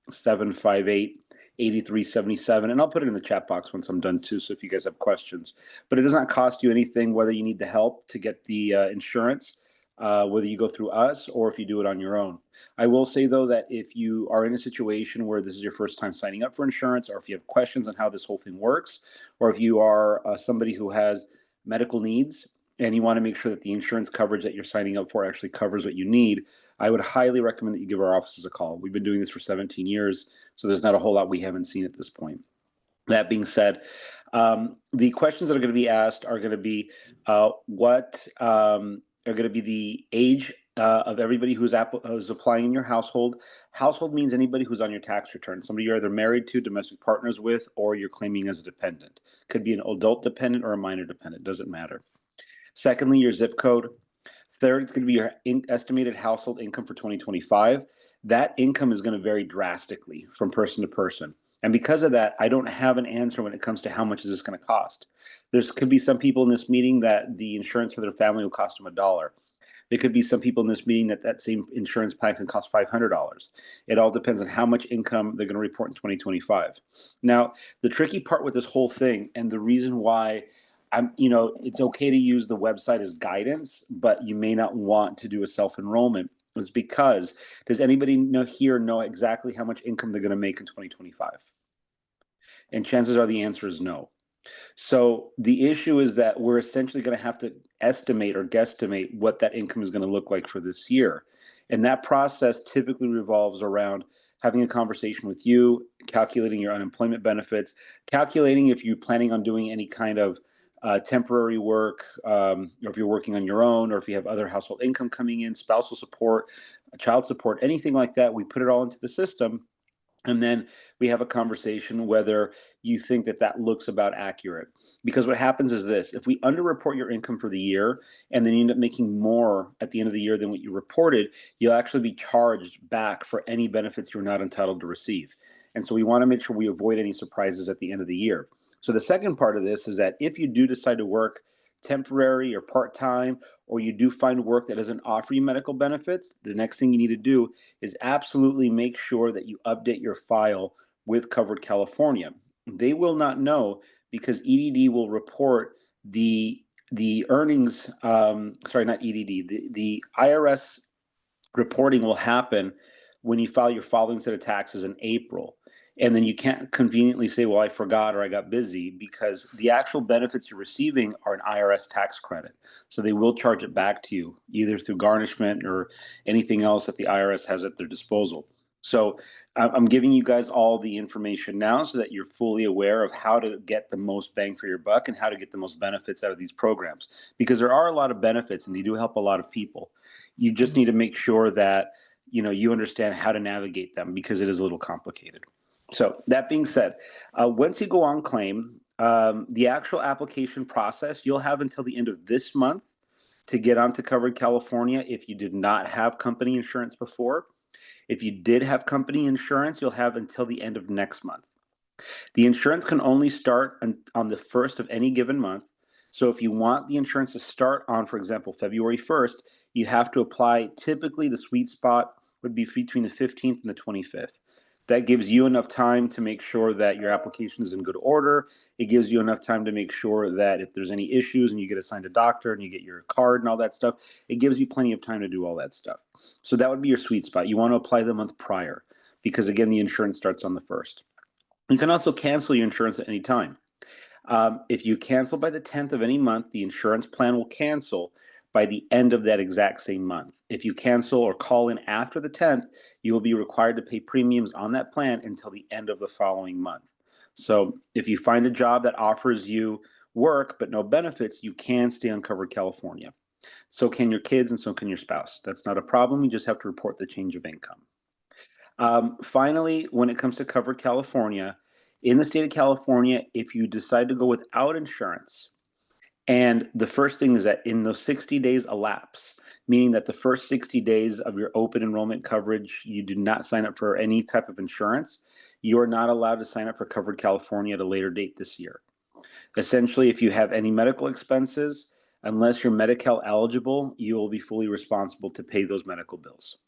866-758-8377, and I'll put it in the chat box once I'm done too, so if you guys have questions. But it does not cost you anything whether you need the help to get the insurance, whether you go through us or if you do it on your own. I will say, though, that if you are in a situation where this is your first time signing up for insurance, or if you have questions on how this whole thing works, or if you are somebody who has medical needs and you want to make sure that the insurance coverage that you're signing up for actually covers what you need, I would highly recommend that you give our offices a call. We've been doing this for 17 years, so there's not a whole lot we haven't seen at this point. That being said, the questions that are going to be asked are going to be what are going to be the age of everybody who's applying in your household. Household means anybody who's on your tax return, somebody you're either married to, domestic partners with, or you're claiming as a dependent. Could be an adult dependent or a minor dependent, doesn't matter. Secondly, your zip code. Third, it's going to be your estimated household income for 2025. That income is going to vary drastically from person to person. And because of that, I don't have an answer when it comes to how much is this going to cost. There could be some people in this meeting that the insurance for their family will cost them $1. There could be some people in this meeting that same insurance plan can cost $500. It all depends on how much income they're going to report in 2025. Now, the tricky part with this whole thing, and the reason why it's okay to use the website as guidance, but you may not want to do a self-enrollment, is because does anybody know exactly how much income they're going to make in 2025? And chances are the answer is no. So the issue is that we're essentially going to have to estimate or guesstimate what that income is going to look like for this year. And that process typically revolves around having a conversation with you, calculating your unemployment benefits, calculating if you're planning on doing any kind of temporary work, or if you're working on your own, or if you have other household income coming in, spousal support, child support, anything like that. We put it all into the system. And then we have a conversation whether you think that looks about accurate. Because what happens is this: if we underreport your income for the year and then you end up making more at the end of the year than what you reported, you'll actually be charged back for any benefits you're not entitled to receive. And so we want to make sure we avoid any surprises at the end of the year. So the second part of this is that if you do decide to work temporary or part-time, or you do find work that doesn't offer you medical benefits, the next thing you need to do is absolutely make sure that you update your file with Covered California. They will not know because EDD will report the earnings, sorry, not EDD, the IRS reporting will happen when you file your following set of taxes in April. And then you can't conveniently say, well, I forgot or I got busy, because the actual benefits you're receiving are an IRS tax credit. So they will charge it back to you either through garnishment or anything else that the IRS has at their disposal. So I'm giving you guys all the information now so that you're fully aware of how to get the most bang for your buck and how to get the most benefits out of these programs, because there are a lot of benefits and they do help a lot of people. You just need to make sure that you understand how to navigate them, because it is a little complicated. So that being said, once you go on claim, the actual application process, you'll have until the end of this month to get onto Covered California if you did not have company insurance before. If you did have company insurance, you'll have until the end of next month. The insurance can only start on the 1st of any given month. So if you want the insurance to start on, for example, February 1st, you have to apply. Typically, the sweet spot would be between the 15th and the 25th. That gives you enough time to make sure that your application is in good order. It gives you enough time to make sure that if there's any issues and you get assigned a doctor and you get your card and all that stuff, it gives you plenty of time to do all that stuff. So that would be your sweet spot. You want to apply the month prior because, again, the insurance starts on the 1st. You can also cancel your insurance at any time. If you cancel by the 10th of any month, the insurance plan will cancel by the end of that exact same month. If you cancel or call in after the 10th, you will be required to pay premiums on that plan until the end of the following month. So if you find a job that offers you work but no benefits, you can stay on Covered California. So can your kids and so can your spouse. That's not a problem. You just have to report the change of income. Finally, when it comes to Covered California, in the state of California, if you decide to go without insurance, and the first thing is that in those 60 days elapse, meaning that the first 60 days of your open enrollment coverage, you did not sign up for any type of insurance, you are not allowed to sign up for Covered California at a later date this year. Essentially, if you have any medical expenses, unless you're Medi-Cal eligible, you will be fully responsible to pay those medical bills.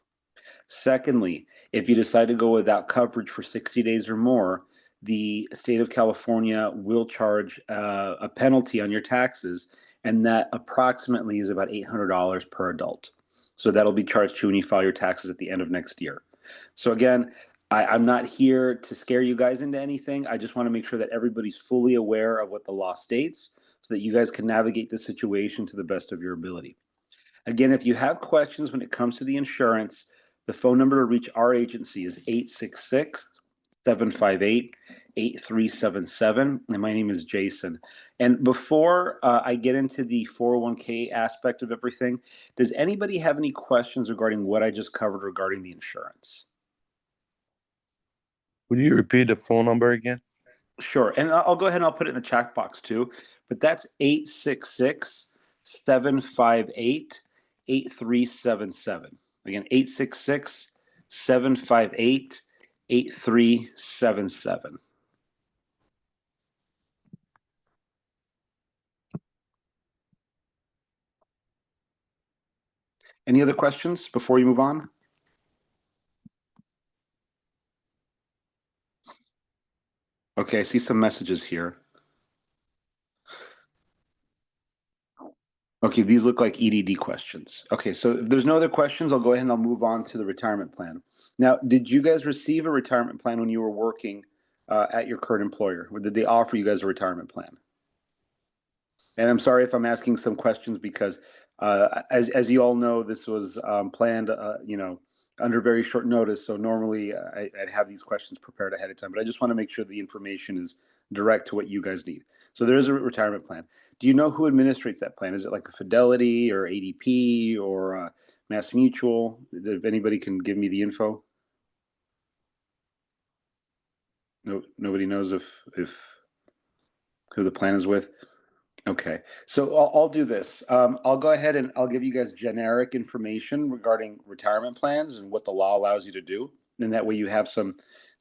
Secondly, if you decide to go without coverage for 60 days or more, the state of California will charge a penalty on your taxes, and that approximately is about $800 per adult. So that'll be charged to you when you file your taxes at the end of next year. So again, I'm not here to scare you guys into anything. I just want to make sure that everybody's fully aware of what the law states so that you guys can navigate the situation to the best of your ability. Again, if you have questions when it comes to the insurance, the phone number to reach our agency is 866-758-8255. 8377. And my name is Jason. And before I get into the 401k aspect of everything, does anybody have any questions regarding what I just covered regarding the insurance? Would you repeat the phone number again? Sure. And I'll go ahead and I'll put it in the chat box too. But that's 866-758-8377. Again, 866-758-8377. Any other questions before you move on? Okay, I see some messages here. Okay, these look like EDD questions. Okay, so if there's no other questions, I'll go ahead and I'll move on to the retirement plan. Now, did you guys receive a retirement plan when you were working at your current employer? Or did they offer you guys a retirement plan? And I'm sorry if I'm asking some questions because as you all know, this was planned, under very short notice. So normally I'd have these questions prepared ahead of time, but I just want to make sure the information is direct to what you guys need. So there is a retirement plan. Do you know who administrates that plan? Is it like a Fidelity or ADP or Mass Mutual? If anybody can give me the info. No, nobody knows if who the plan is with. Okay, so I'll do this. I'll go ahead and I'll give you guys generic information regarding retirement plans and what the law allows you to do. And that way you have some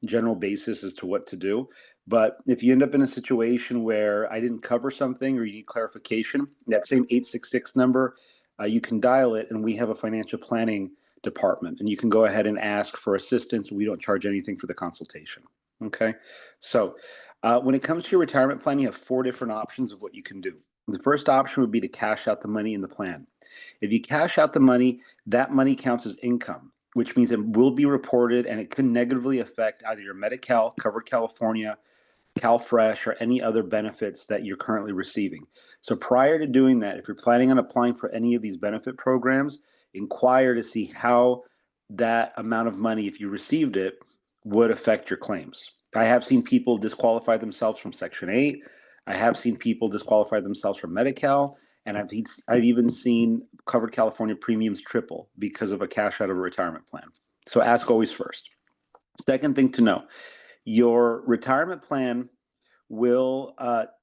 general basis as to what to do. But if you end up in a situation where I didn't cover something or you need clarification, that same 866 number, you can dial it and we have a financial planning department and you can go ahead and ask for assistance. We don't charge anything for the consultation. Okay, so when it comes to your retirement plan, you have 4 different options of what you can do. The first option would be to cash out the money in the plan. If you cash out the money, that money counts as income, which means it will be reported and it could negatively affect either your Medi-Cal, Covered California, CalFresh, or any other benefits that you're currently receiving. So prior to doing that, if you're planning on applying for any of these benefit programs, inquire to see how that amount of money, if you received it, would affect your claims. I have seen people disqualify themselves from Section 8. I have seen people disqualify themselves from Medi-Cal, and I've even seen Covered California premiums triple because of a cash out of a retirement plan. So ask always first. Second thing to know, your retirement plan will,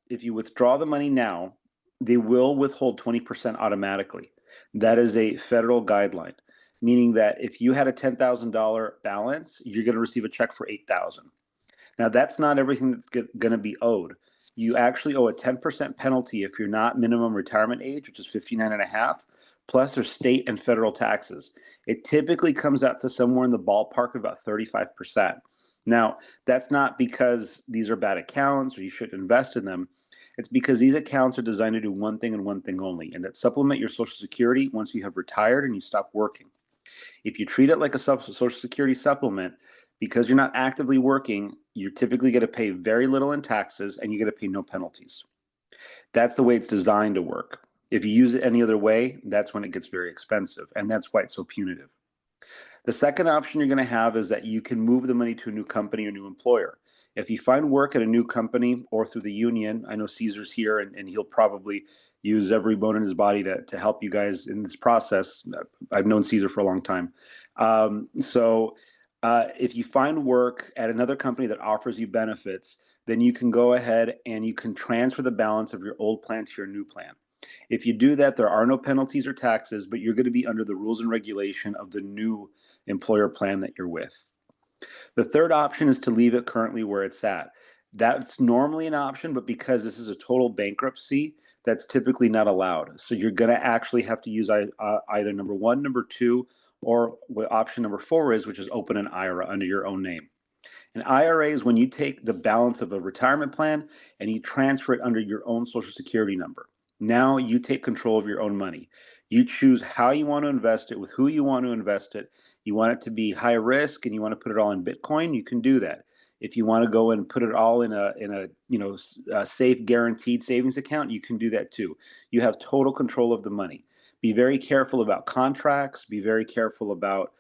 if you withdraw the money now, they will withhold 20% automatically. That is a federal guideline, meaning that if you had a $10,000 balance, you're going to receive a check for $8,000. Now, that's not everything that's going to be owed. You actually owe a 10% penalty if you're not minimum retirement age, which is 59 and a half, plus there's state and federal taxes. It typically comes out to somewhere in the ballpark of about 35%. Now, that's not because these are bad accounts or you shouldn't invest in them. It's because these accounts are designed to do one thing and one thing only, and that supplement your Social Security once you have retired and you stop working. If you treat it like a Social Security supplement, because you're not actively working, you're typically going to pay very little in taxes and you're going to pay no penalties. That's the way it's designed to work. If you use it any other way, that's when it gets very expensive, and that's why it's so punitive. The second option you're going to have is that you can move the money to a new company or new employer. If you find work at a new company or through the union, I know Caesar's here and he'll probably use every bone in his body to help you guys in this process. I've known Caesar for a long time. If you find work at another company that offers you benefits, then you can go ahead and you can transfer the balance of your old plan to your new plan. If you do that, there are no penalties or taxes, but you're going to be under the rules and regulation of the new employer plan that you're with. The third option is to leave it currently where it's at. That's normally an option, but because this is a total bankruptcy, that's typically not allowed. So you're going to actually have to use either number 1, number 2, or what option number 4 is, which is open an IRA under your own name. An IRA is when you take the balance of a retirement plan and you transfer it under your own Social Security number. Now you take control of your own money. You choose how you want to invest it, with who you want to invest it. You want it to be high risk and you want to put it all in Bitcoin, you can do that. If you want to go and put it all in a safe guaranteed savings account, you can do that too. You have total control of the money. Be very careful about contracts. Be very careful about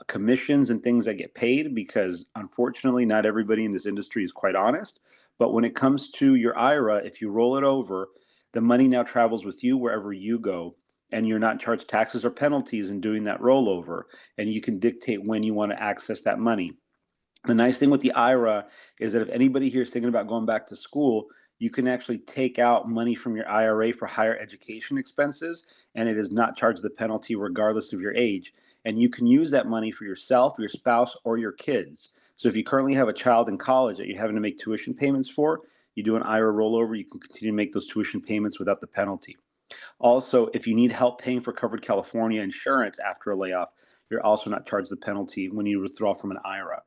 commissions and things that get paid, because unfortunately not everybody in this industry is quite honest. But when it comes to your IRA, if you roll it over, the money now travels with you wherever you go, and you're not charged taxes or penalties in doing that rollover, and you can dictate when you want to access that money. The nice thing with the IRA is that if anybody here is thinking about going back to school, you can actually take out money from your IRA for higher education expenses, and it is not charged the penalty regardless of your age. And you can use that money for yourself, your spouse, or your kids. So if you currently have a child in college that you're having to make tuition payments for, you do an IRA rollover, you can continue to make those tuition payments without the penalty. Also, if you need help paying for covered California insurance after a layoff, you're also not charged the penalty when you withdraw from an IRA.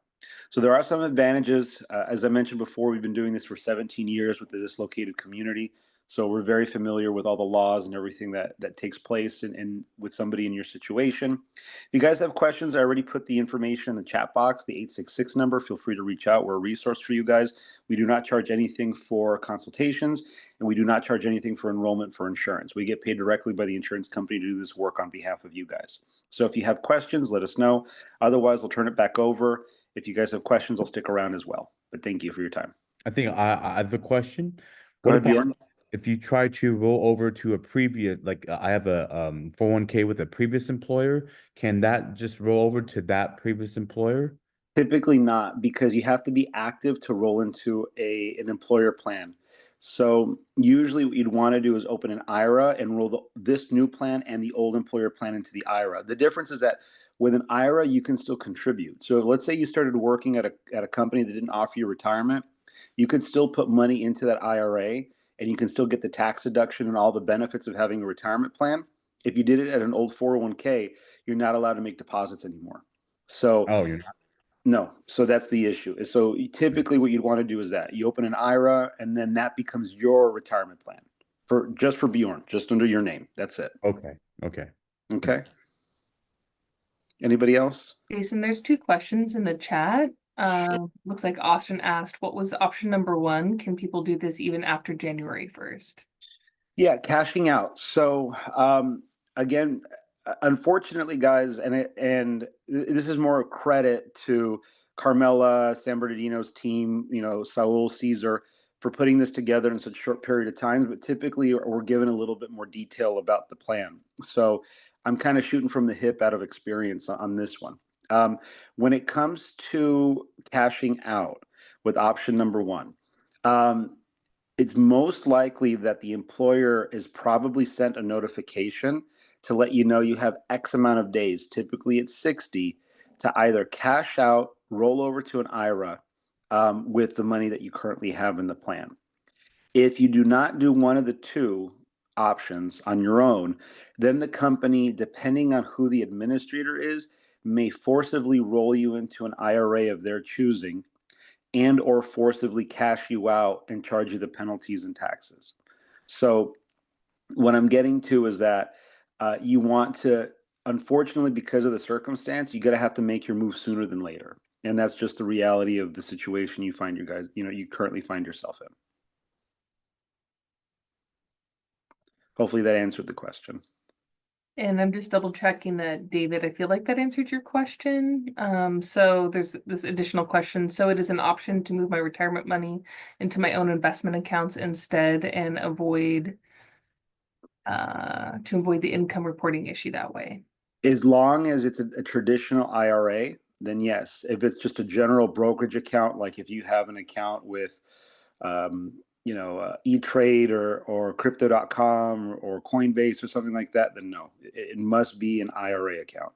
So there are some advantages. As I mentioned before, we've been doing this for 17 years with the dislocated community. So we're very familiar with all the laws and everything that takes place and with somebody in your situation. If you guys have questions, I already put the information in the chat box, the 866 number. Feel free to reach out. We're a resource for you guys. We do not charge anything for consultations, and we do not charge anything for enrollment for insurance. We get paid directly by the insurance company to do this work on behalf of you guys. So if you have questions, let us know. Otherwise, we'll turn it back over. If you guys have questions, I'll stick around as well. But thank you for your time. I think I have a question. Go What ahead, about Bjorn. if you try to roll over to a previous, like I have a 401k with a previous employer, can that just roll over to that previous employer? Typically not, because you have to be active to roll into an employer plan. So usually what you'd want to do is open an IRA and roll this new plan and the old employer plan into the IRA. The difference is that with an IRA, you can still contribute. So let's say you started working at a company that didn't offer you retirement, you could still put money into that IRA and you can still get the tax deduction and all the benefits of having a retirement plan. If you did it at an old 401k, you're not allowed to make deposits anymore. So Oh, you're not. no, so that's the issue. So typically what you'd want to do is that you open an IRA and then that becomes your retirement plan just for Bjorn, just under your name. That's it. Okay. Okay. Okay. Anybody else? Jason, there's two questions in the chat. Looks like Austin asked, what was option number 1? Can people do this even after January 1st? Yeah, cashing out. So again, unfortunately, guys, and this is more credit to Carmela, San Bernardino's team, Saul, Caesar, for putting this together in such a short period of time. But typically, we're given a little bit more detail about the plan. So I'm kind of shooting from the hip out of experience on this one. When it comes to cashing out with option number 1, it's most likely that the employer is probably sent a notification to let you know you have X amount of days, typically it's 60, to either cash out, roll over to an IRA with the money that you currently have in the plan. If you do not do one of the two options on your own, then the company, depending on who the administrator is, may forcibly roll you into an IRA of their choosing and or forcibly cash you out and charge you the penalties and taxes. So what I'm getting to is that you want to, unfortunately, because of the circumstance, you have to make your move sooner than later. And that's just the reality of the situation you currently find yourself in. Hopefully that answered the question. And I'm just double checking that, David, I feel like that answered your question. So there's this additional question. So it is an option to move my retirement money into my own investment accounts instead and avoid the income reporting issue that way. As long as it's a traditional IRA, then yes. If it's just a general brokerage account, like if you have an account with E-Trade or crypto.com or Coinbase or something like that, then no, it must be an IRA account.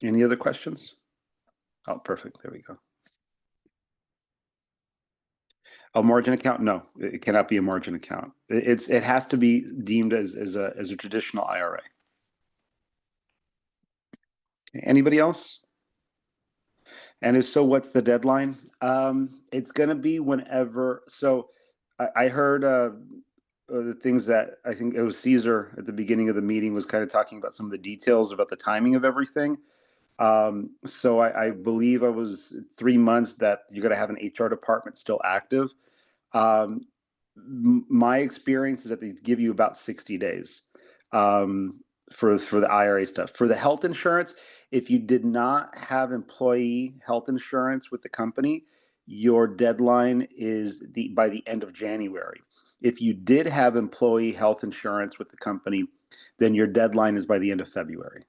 Any other questions? Oh, perfect. There we go. A margin account? No, it cannot be a margin account. It has to be deemed as a traditional IRA. Anybody else? And if so, what's the deadline? It's going to be whenever. So I heard the things that I think it was Caesar at the beginning of the meeting was kind of talking about some of the details about the timing of everything. So I believe I was 3 months that you're going to have an HR department still active. My experience is that they give you about 60 days. for the IRA stuff. For the health insurance, if you did not have employee health insurance with the company, your deadline is by the end of January. If you did have employee health insurance with the company, then your deadline is by the end of February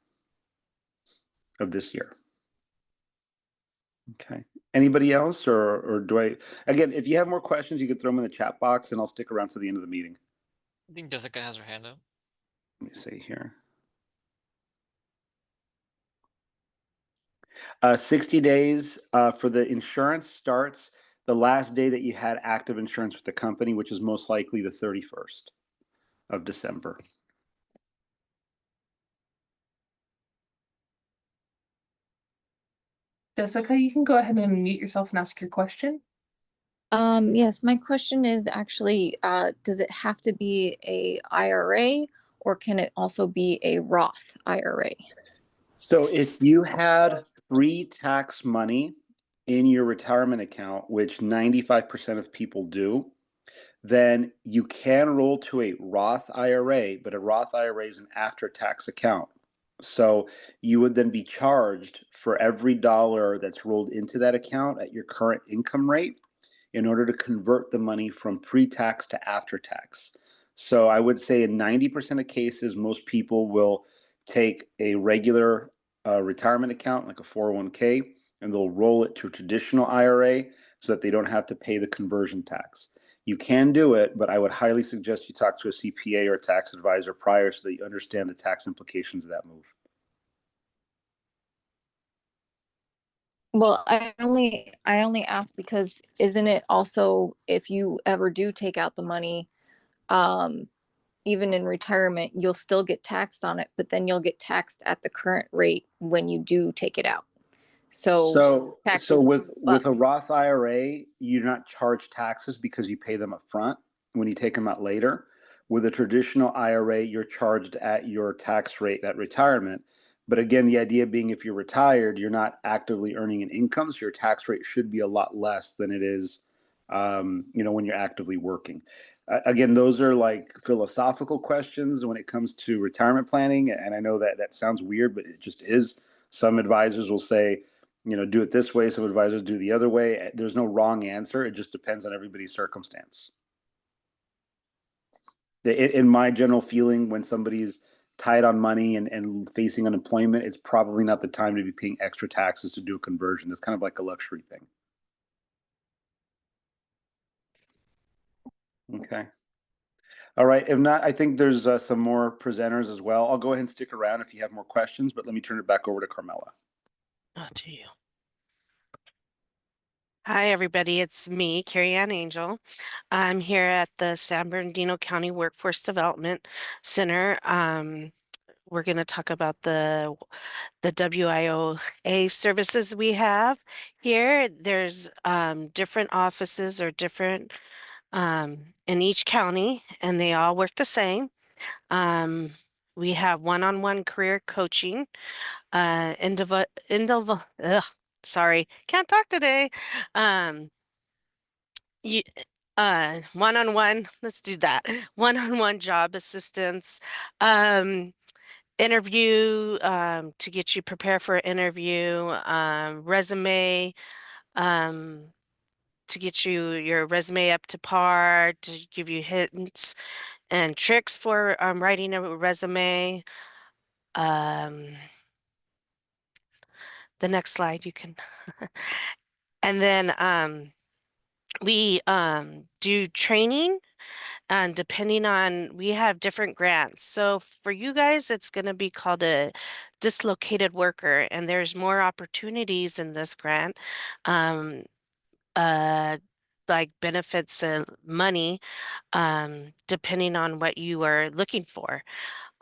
of this year. Okay. Anybody else, or do I, again, if you have more questions, you can throw them in the chat box and I'll stick around to the end of the meeting. I think Jessica has her hand up. Let me see here. 60 days for the insurance starts the last day that you had active insurance with the company, which is most likely the 31st of December. Jessica, you can go ahead and unmute yourself and ask your question. Yes, my question is actually, does it have to be a IRA or can it also be a Roth IRA? So if you had pre-tax money in your retirement account, which 95% of people do, then you can roll to a Roth IRA, but a Roth IRA is an after-tax account. So you would then be charged for every dollar that's rolled into that account at your current income rate in order to convert the money from pre-tax to after-tax. So I would say in 90% of cases, most people will take a regular retirement account, like a 401k, and they'll roll it to a traditional IRA so that they don't have to pay the conversion tax. You can do it, but I would highly suggest you talk to a CPA or a tax advisor prior so that you understand the tax implications of that move. Well, I only ask because isn't it also if you ever do take out the money, even in retirement, you'll still get taxed on it, but then you'll get taxed at the current rate when you do take it out. So taxes with a Roth IRA, you're not charged taxes because you pay them up front when you take them out later. With a traditional IRA, you're charged at your tax rate at retirement. But again, the idea being if you're retired, you're not actively earning an income, so your tax rate should be a lot less than it is, when you're actively working. Again, those are like philosophical questions when it comes to retirement planning, and I know that sounds weird, but it just is. Some advisors will say, do it this way. Some advisors do the other way. There's no wrong answer. It just depends on everybody's circumstance. In my general feeling, when somebody's tight on money and facing unemployment, it's probably not the time to be paying extra taxes to do a conversion. That's kind of like a luxury thing. Okay. All right. If not, I think there's some more presenters as well. I'll go ahead and stick around if you have more questions, but let me turn it back over to Carmela. To you. Hi, everybody. It's me, Carrie Ann Angel. I'm here at the San Bernardino County Workforce Development Center. We're going to talk about the WIOA services we have here. There's different offices or different in each county, and they all work the same. We have one-on-one career coaching, sorry, can't talk today. You, one-on-one, let's do that. One-on-one job assistance, interview, to get you prepared for an interview, resume, to get your resume up to par, to give you hints and tricks for writing a resume. The next slide you can. And then we do training, and depending on, we have different grants. So for you guys, it's going to be called a dislocated worker, and there's more opportunities in this grant, like benefits and money, depending on what you are looking for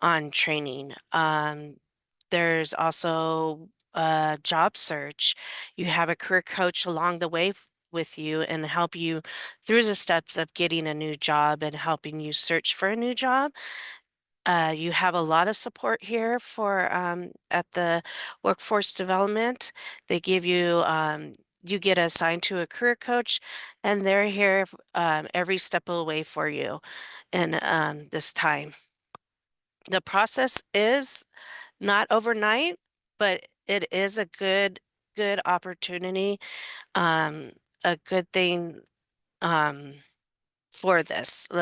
on training. There's also a job search. You have a career coach along the way with you and help you through the steps of getting a new job and helping you search for a new job. You have a lot of support here for at the workforce development. They give you you get assigned to a career coach, and they're here every step of the way for you in this time. The process is not overnight, but it is a good opportunity, a good thing for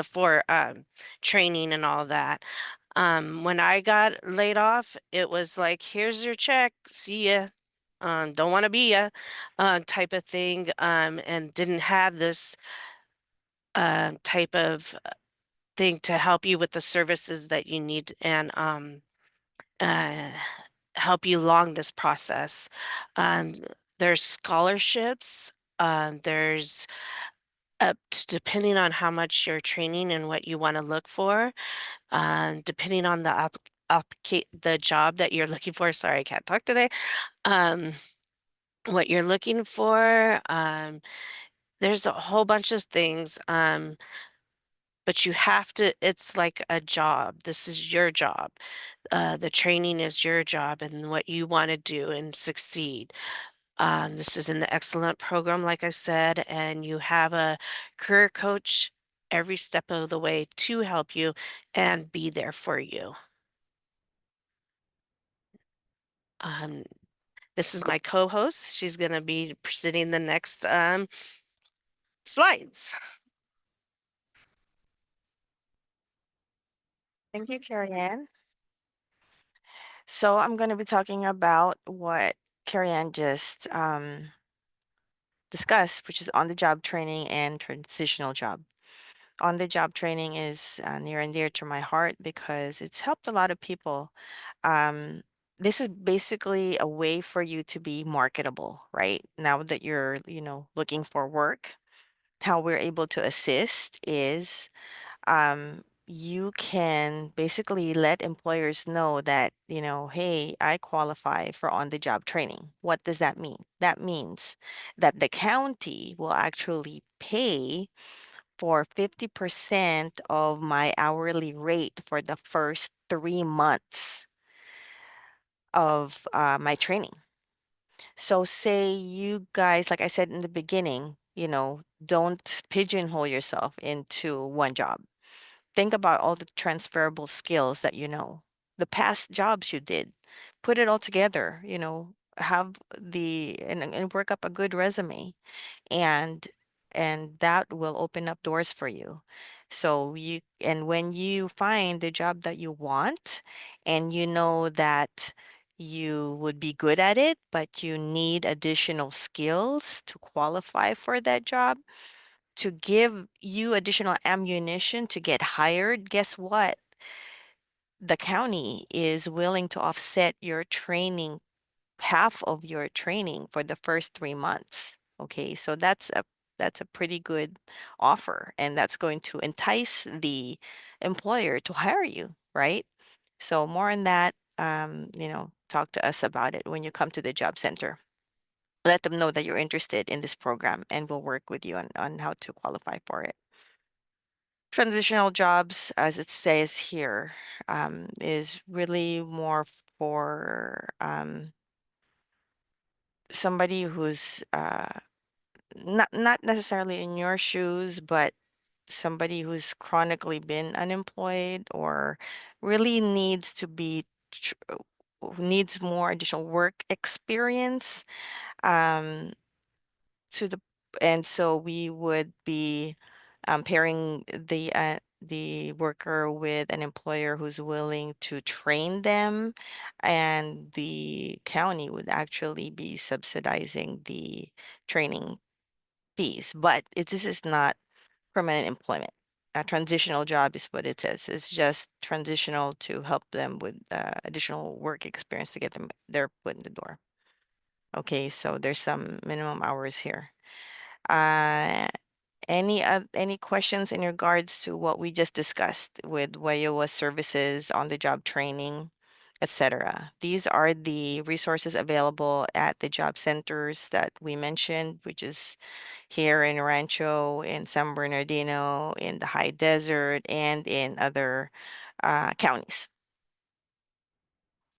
for training and all that. When I got laid off, it was like, here's your check, see ya. Don't want to be ya, type of thing. And didn't have this type of thing to help you with the services that you need and uh, help you along this process. Um, there's scholarships. There's depending on how much you're training and what you want to look for, depending on the job that you're looking for. Sorry, I can't talk today. What you're looking for. There's a whole bunch of things. But you have to, it's like a job. This is your job. The training is your job and what you want to do and succeed. This is an excellent program, like I said, and you have a career coach every step of the way to help you and be there for you. Um, this is my co-host. She's going to be presenting the next slides. Thank you, Carrie Ann. So I'm going to be talking about what Carrie Ann just discussed, which is on-the-job training and transitional job. On-the-job training is near and dear to my heart because it's helped a lot of people. This is basically a way for you to be marketable, right? Now that you're, looking for work, how we're able to assist is you can basically let employers know that, hey, I qualify for on-the-job training. What does that mean? That means that the county will actually pay for 50% of my hourly rate for the first 3 months of my training. So say you guys, like I said in the beginning, don't pigeonhole yourself into one job. Think about all the transferable skills that the past jobs you did. Put it all together, have and work up a good resume and that will open up doors for you. So when you find the job that you want and you know that you would be good at it, but you need additional skills to qualify for that job, to give you additional ammunition to get hired, guess what? The county is willing to offset your training, half of your training for the first 3 months. Okay, so that's a pretty good offer, and that's going to entice the employer to hire you, right? So more on that, talk to us about it when you come to the job center. Let them know that you're interested in this program, and we'll work with you on how to qualify for it. Transitional jobs, as it says here, is really more for somebody who's not necessarily in your shoes, but somebody who's chronically been unemployed or really needs to be needs more additional work experience. Um, to the and so we would be pairing the worker with an employer who's willing to train them, and the county would actually be subsidizing the training fees. But this is not permanent employment. A transitional job is what it says. It's just transitional to help them with additional work experience to get them their foot in the door. Okay, so there's some minimum hours here. Any questions in regards to what we just discussed with WAYOA services, on-the-job training, etc.? These are the resources available at the job centers that we mentioned, which is here in Rancho, in San Bernardino, in the High Desert, and in other counties.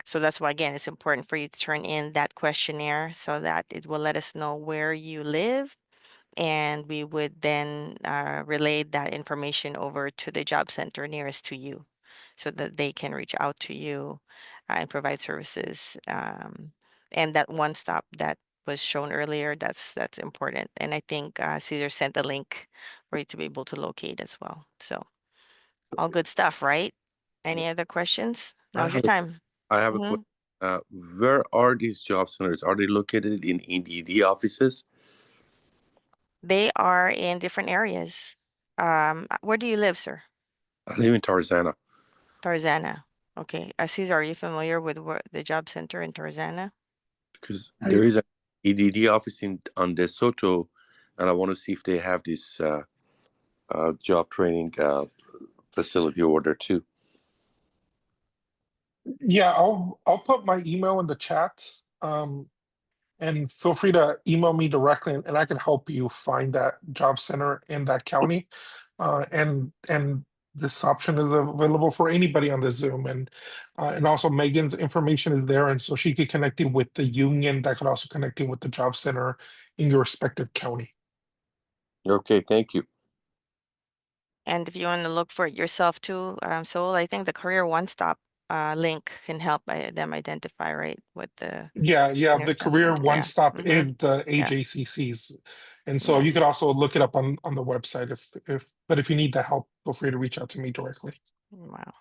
So that's why, again, it's important for you to turn in that questionnaire so that it will let us know where you live, and we would then relay that information over to the job center nearest to you so that they can reach out to you and provide services. And that one stop that was shown earlier, that's important. And I think Cesar sent the link for you to be able to locate as well. So all good stuff, right? Any other questions? Now's your time. I have a Mhm. question. Where are these job centers? Are they located in EDD offices? They are in different areas. Where do you live, sir? I live in Tarzana. Tarzana. Okay. Cesar, are you familiar with the job center in Tarzana? Because there is an EDD office on De Soto, and I want to see if they have this job training facility over there too. Yeah, I'll put my email in the chat. And feel free to email me directly, and I can help you find that job center in that county. And this option is available for anybody on the Zoom, and also Megan's information is there, and so she could connect you with the union that could also connect you with the job center in your respective county. Okay, thank you. And if you want to look for it yourself too, Soul, I think the Career One Stop link can help them identify, right, what the Yeah, the nearest job career center. one Yeah. stop is Mhm. the Yeah. AJCCs, and so you could Yes. also look it up on the website but if you need the help, feel free to reach out to me directly. Wow.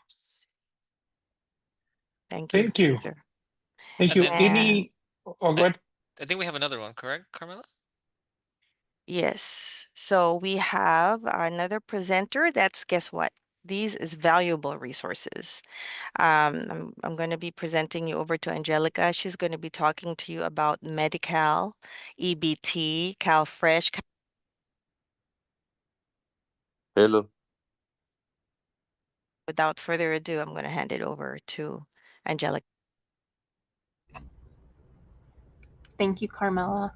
Thank you, Thank you. Cesar. Thank And you. then Any? Oh, go ahead. I think we have another one, correct, Carmela? Yes. So we have another presenter. That's, guess what? These is valuable resources. I'm going to be presenting you over to Angelica. She's going to be talking to you about Medi-Cal, EBT, CalFresh. Hello. Without further ado, I'm going to hand it over to Angelica. Thank you, Carmela.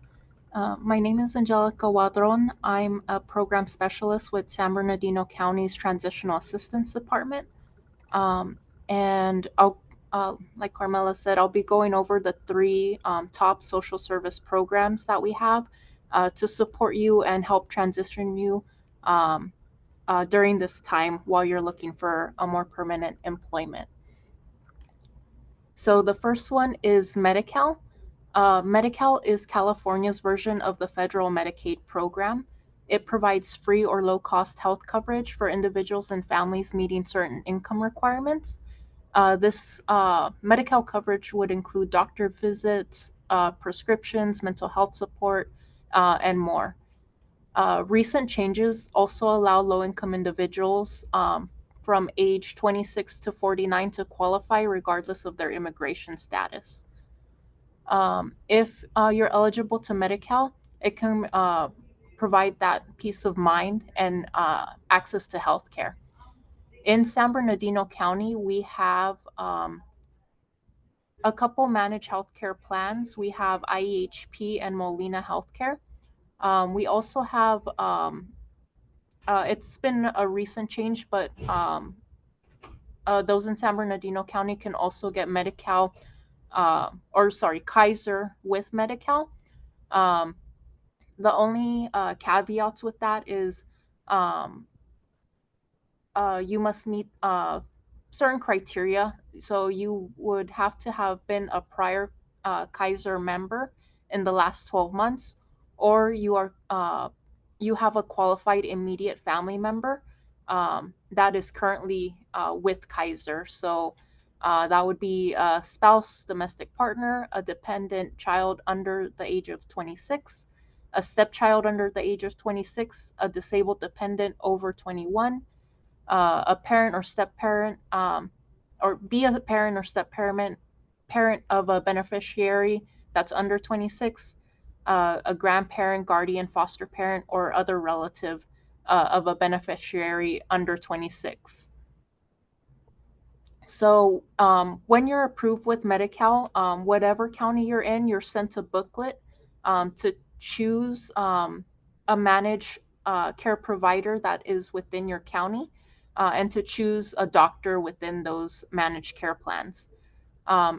My name is Angelica Wadron. I'm a program specialist with San Bernardino County's Transitional Assistance Department. And I'll, like Carmela said, I'll be going over the three top social service programs that we have to support you and help transition you during this time while you're looking for a more permanent employment. So the first one is Medi-Cal. Medi-Cal is California's version of the federal Medicaid program. It provides free or low-cost health coverage for individuals and families meeting certain income requirements. This Medi-Cal coverage would include doctor visits, prescriptions, mental health support, and more. Recent changes also allow low-income individuals from age 26 to 49 to qualify regardless of their immigration status. If you're eligible to Medi-Cal, it can provide that peace of mind and access to healthcare. In San Bernardino County, we have a couple managed healthcare plans. We have IEHP and Molina Healthcare. We also have, it's been a recent change, but those in San Bernardino County can also get Medi-Cal, Kaiser with Medi-Cal. The only caveats with that is you must meet certain criteria. So you would have to have been a prior Kaiser member in the last 12 months, or you have a qualified immediate family member that is currently with Kaiser. So that would be a spouse, domestic partner, a dependent child under the age of 26, a stepchild under the age of 26, a disabled dependent over 21, a parent or step parent, or be a parent or step parent of a beneficiary that's under 26, a grandparent, guardian, foster parent, or other relative of a beneficiary under 26. So when you're approved with Medi-Cal, whatever county you're in, you're sent a booklet to choose a managed care provider that is within your county and to choose a doctor within those managed care plans.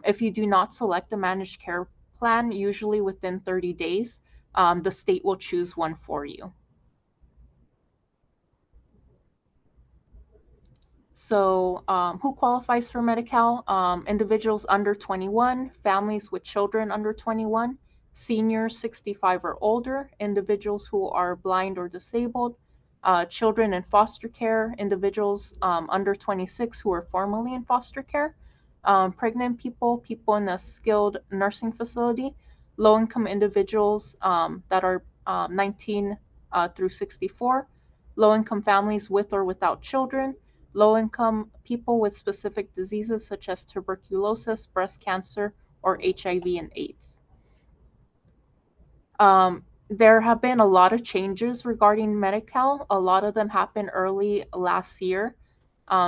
If you do not select a managed care plan, usually within 30 days, the state will choose one for you. So, who qualifies for Medi-Cal? Individuals under 21, families with children under 21, seniors 65 or older, individuals who are blind or disabled, children in foster care, individuals under 26 who are formerly in foster care, pregnant people, people in a skilled nursing facility, low-income individuals that are 19 through 64, low-income families with or without children, low-income people with specific diseases such as tuberculosis, breast cancer, or HIV and AIDS. There have been a lot of changes regarding Medi-Cal. A lot of them happened early last year.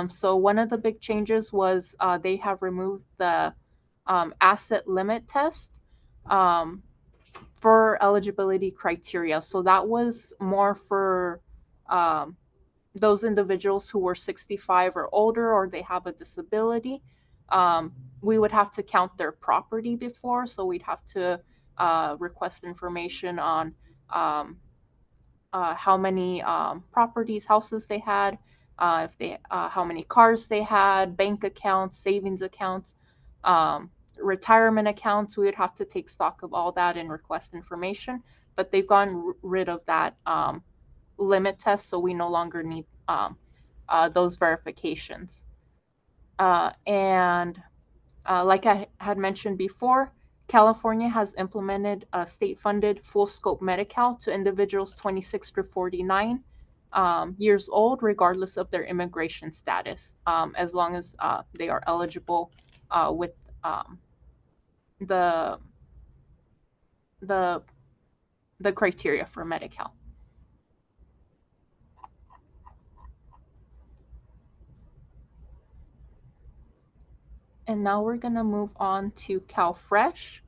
So one of the big changes was they have removed the asset limit test for eligibility criteria. So that was more for those individuals who were 65 or older, or they have a disability. We would have to count their property before, so we'd have to request information on how many properties, houses they had, if they, how many cars they had, bank accounts, savings accounts, retirement accounts. We would have to take stock of all that and request information. But they've gotten rid of that limit test, so we no longer need those verifications. And like I had mentioned before, California has implemented a state-funded full-scope Medi-Cal to individuals 26 to 49 years old, regardless of their immigration status, as long as they are eligible with the criteria for Medi-Cal. And now we're going to move on to CalFresh.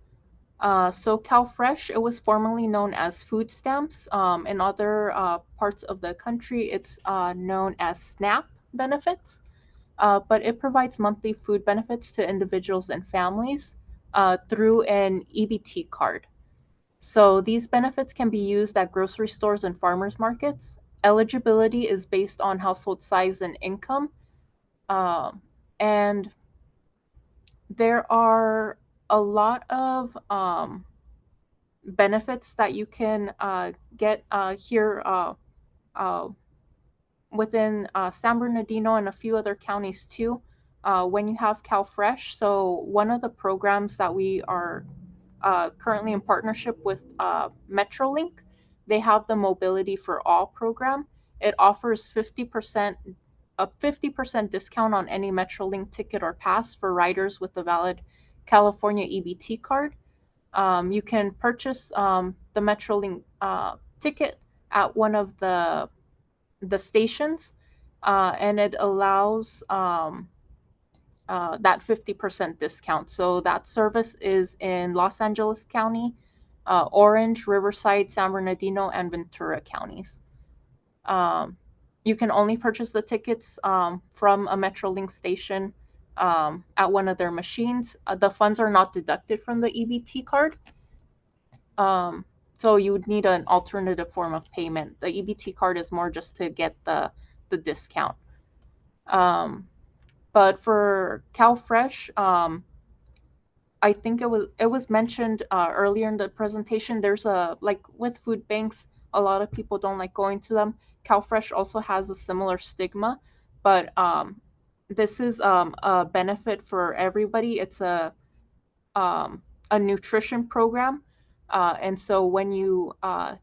So CalFresh, it was formerly known as food stamps. In other parts of the country, it's known as SNAP benefits, but it provides monthly food benefits to individuals and families through an EBT card. So these benefits can be used at grocery stores and farmers markets. Eligibility is based on household size and income. And there are a lot of benefits that you can get here within San Bernardino and a few other counties too when you have CalFresh. So one of the programs that we are currently in partnership with Metrolink, they have the Mobility for All program. It offers a 50% discount on any Metrolink ticket or pass for riders with a valid California EBT card. You can purchase the Metrolink ticket at one of the stations, and it allows that 50% discount. So that service is in Los Angeles County, Orange, Riverside, San Bernardino, and Ventura counties. You can only purchase the tickets from a Metrolink station at one of their machines. The funds are not deducted from the EBT card. So you would need an alternative form of payment. The EBT card is more just to get the discount. But for CalFresh, I think it was mentioned earlier in the presentation. There's like with food banks, a lot of people don't like going to them. CalFresh also has a similar stigma, but this is a benefit for everybody. It's a nutrition program. And so when you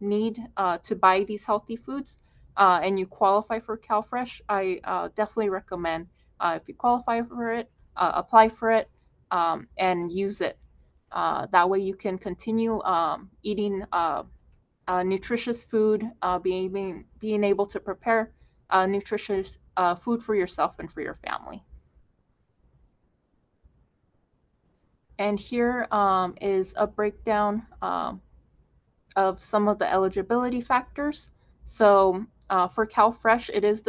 need to buy these healthy foods and you qualify for CalFresh, I definitely recommend if you qualify for it, apply for it and use it. That way you can continue eating nutritious food, being able to prepare nutritious food for yourself and for your family. And here is a breakdown of some of the eligibility factors. So for CalFresh, it is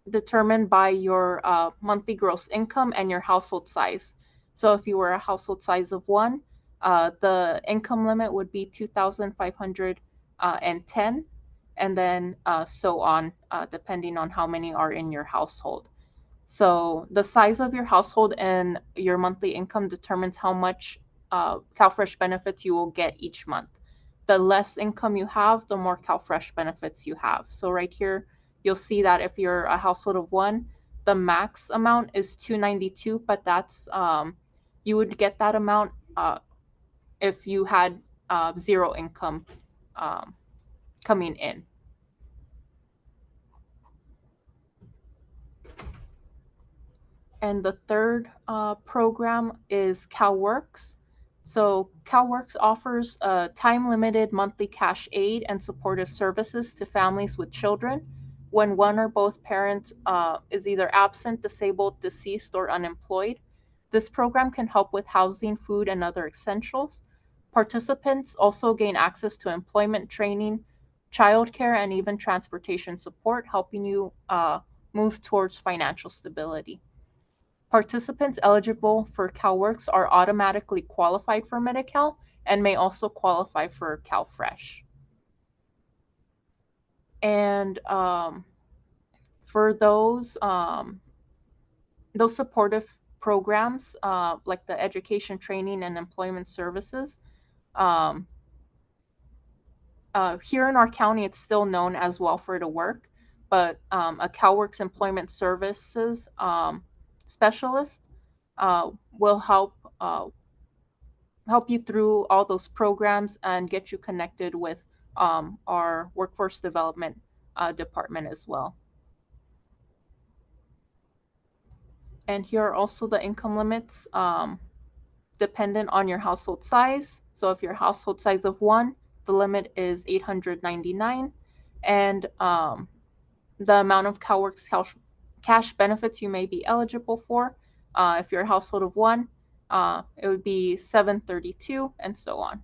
determined by your monthly gross income and your household size. So if you were a household size of 1, the income limit would be $2,510, and then so on, depending on how many are in your household. So the size of your household and your monthly income determines how much CalFresh benefits you will get each month. The less income you have, the more CalFresh benefits you have. So right here, you'll see that if you're a household of one, the max amount is $292, but that's you would get that amount if you had zero income coming in. And the third program is CalWorks. So CalWorks offers time-limited monthly cash aid and supportive services to families with children when one or both parents is either absent, disabled, deceased, or unemployed. This program can help with housing, food, and other essentials. Participants also gain access to employment training, childcare, and even transportation support, helping you move towards financial stability. Participants eligible for CalWorks are automatically qualified for Medi-Cal and may also qualify for CalFresh. And for those supportive programs, like the education, training, and employment services, here in our county, it's still known as Welfare to Work, but a CalWorks employment services specialist will help you through all those programs and get you connected with our workforce development department as well. And here are also the income limits dependent on your household size. So if your household size of one, the limit is $899, and the amount of CalWorks cash benefits you may be eligible for. If you're a household of one, it would be $732, and so on.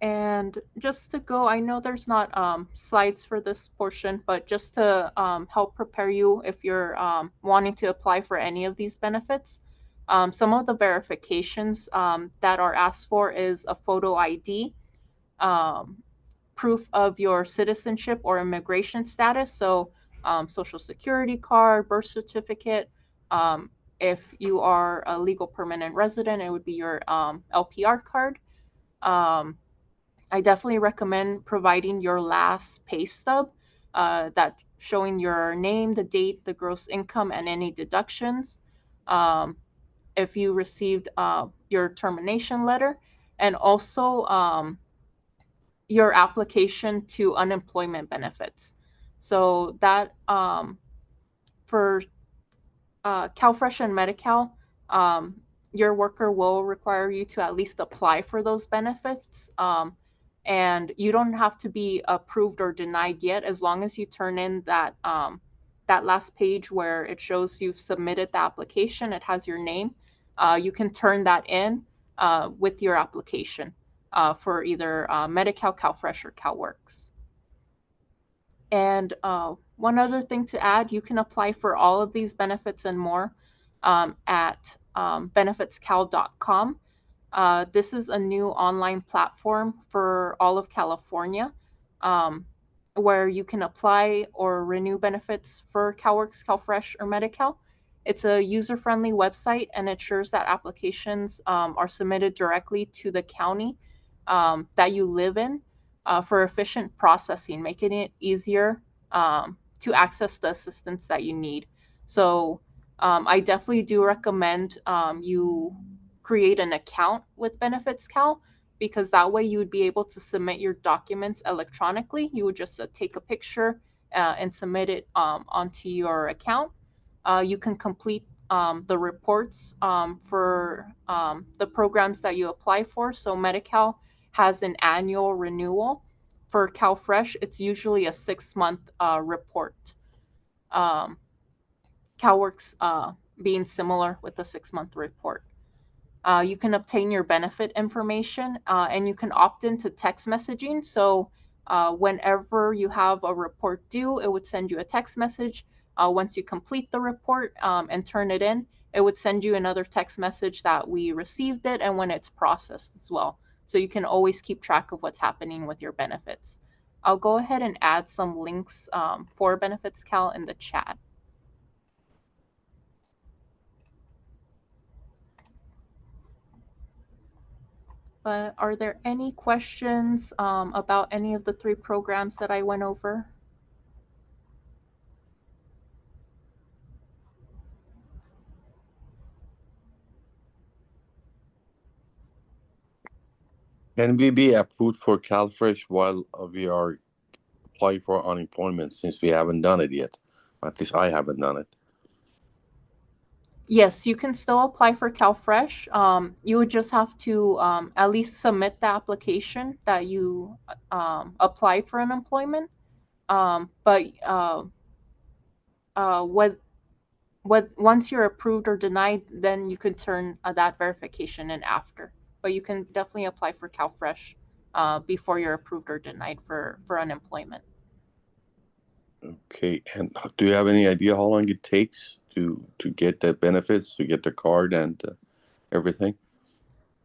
And just to go, I know there's not slides for this portion, but just to help prepare you if you're wanting to apply for any of these benefits, some of the verifications that are asked for is a photo ID, proof of your citizenship or immigration status, so social security card, birth certificate. If you are a legal permanent resident, it would be your LPR card. I definitely recommend providing your last pay stub that showing your name, the date, the gross income, and any deductions. If you received your termination letter, and also your application to unemployment benefits. So that for CalFresh and Medi-Cal, your worker will require you to at least apply for those benefits. And you don't have to be approved or denied yet, as long as you turn in that that last page where it shows you've submitted the application. It has your name. You can turn that in with your application for either Medi-Cal, CalFresh, or CalWorks. And one other thing to add, you can apply for all of these benefits and more at benefitscal.com. This is a new online platform for all of California where you can apply or renew benefits for CalWorks, CalFresh, or Medi-Cal. It's a user-friendly website, and it ensures that applications are submitted directly to the county that you live in for efficient processing, making it easier to access the assistance that you need. So I definitely do recommend you create an account with Benefits Cal, because that way you would be able to submit your documents electronically. You would just take a picture and submit it onto your account. You can complete the reports for the programs that you apply for. So Medi-Cal has an annual renewal. For CalFresh, it's usually a 6-month report. CalWorks being similar with a 6-month report. You can obtain your benefit information and you can opt into text messaging. So whenever you have a report due, it would send you a text message. Once you complete the report and turn it in, it would send you another text message that we received it and when it's processed as well. So you can always keep track of what's happening with your benefits. I'll go ahead and add some links for Benefits Cal in the chat. But are there any questions about any of the 3 programs that I went over? Can we be approved for CalFresh while we are applying for unemployment, since we haven't done it yet? At least I haven't done it. Yes, you can still apply for CalFresh. You would just have to at least submit the application that you applied for unemployment. Once you're approved or denied, then you could turn that verification in after. But you can definitely apply for CalFresh before you're approved or denied for unemployment. Okay, and do you have any idea how long it takes to get the benefits, to get the card and everything?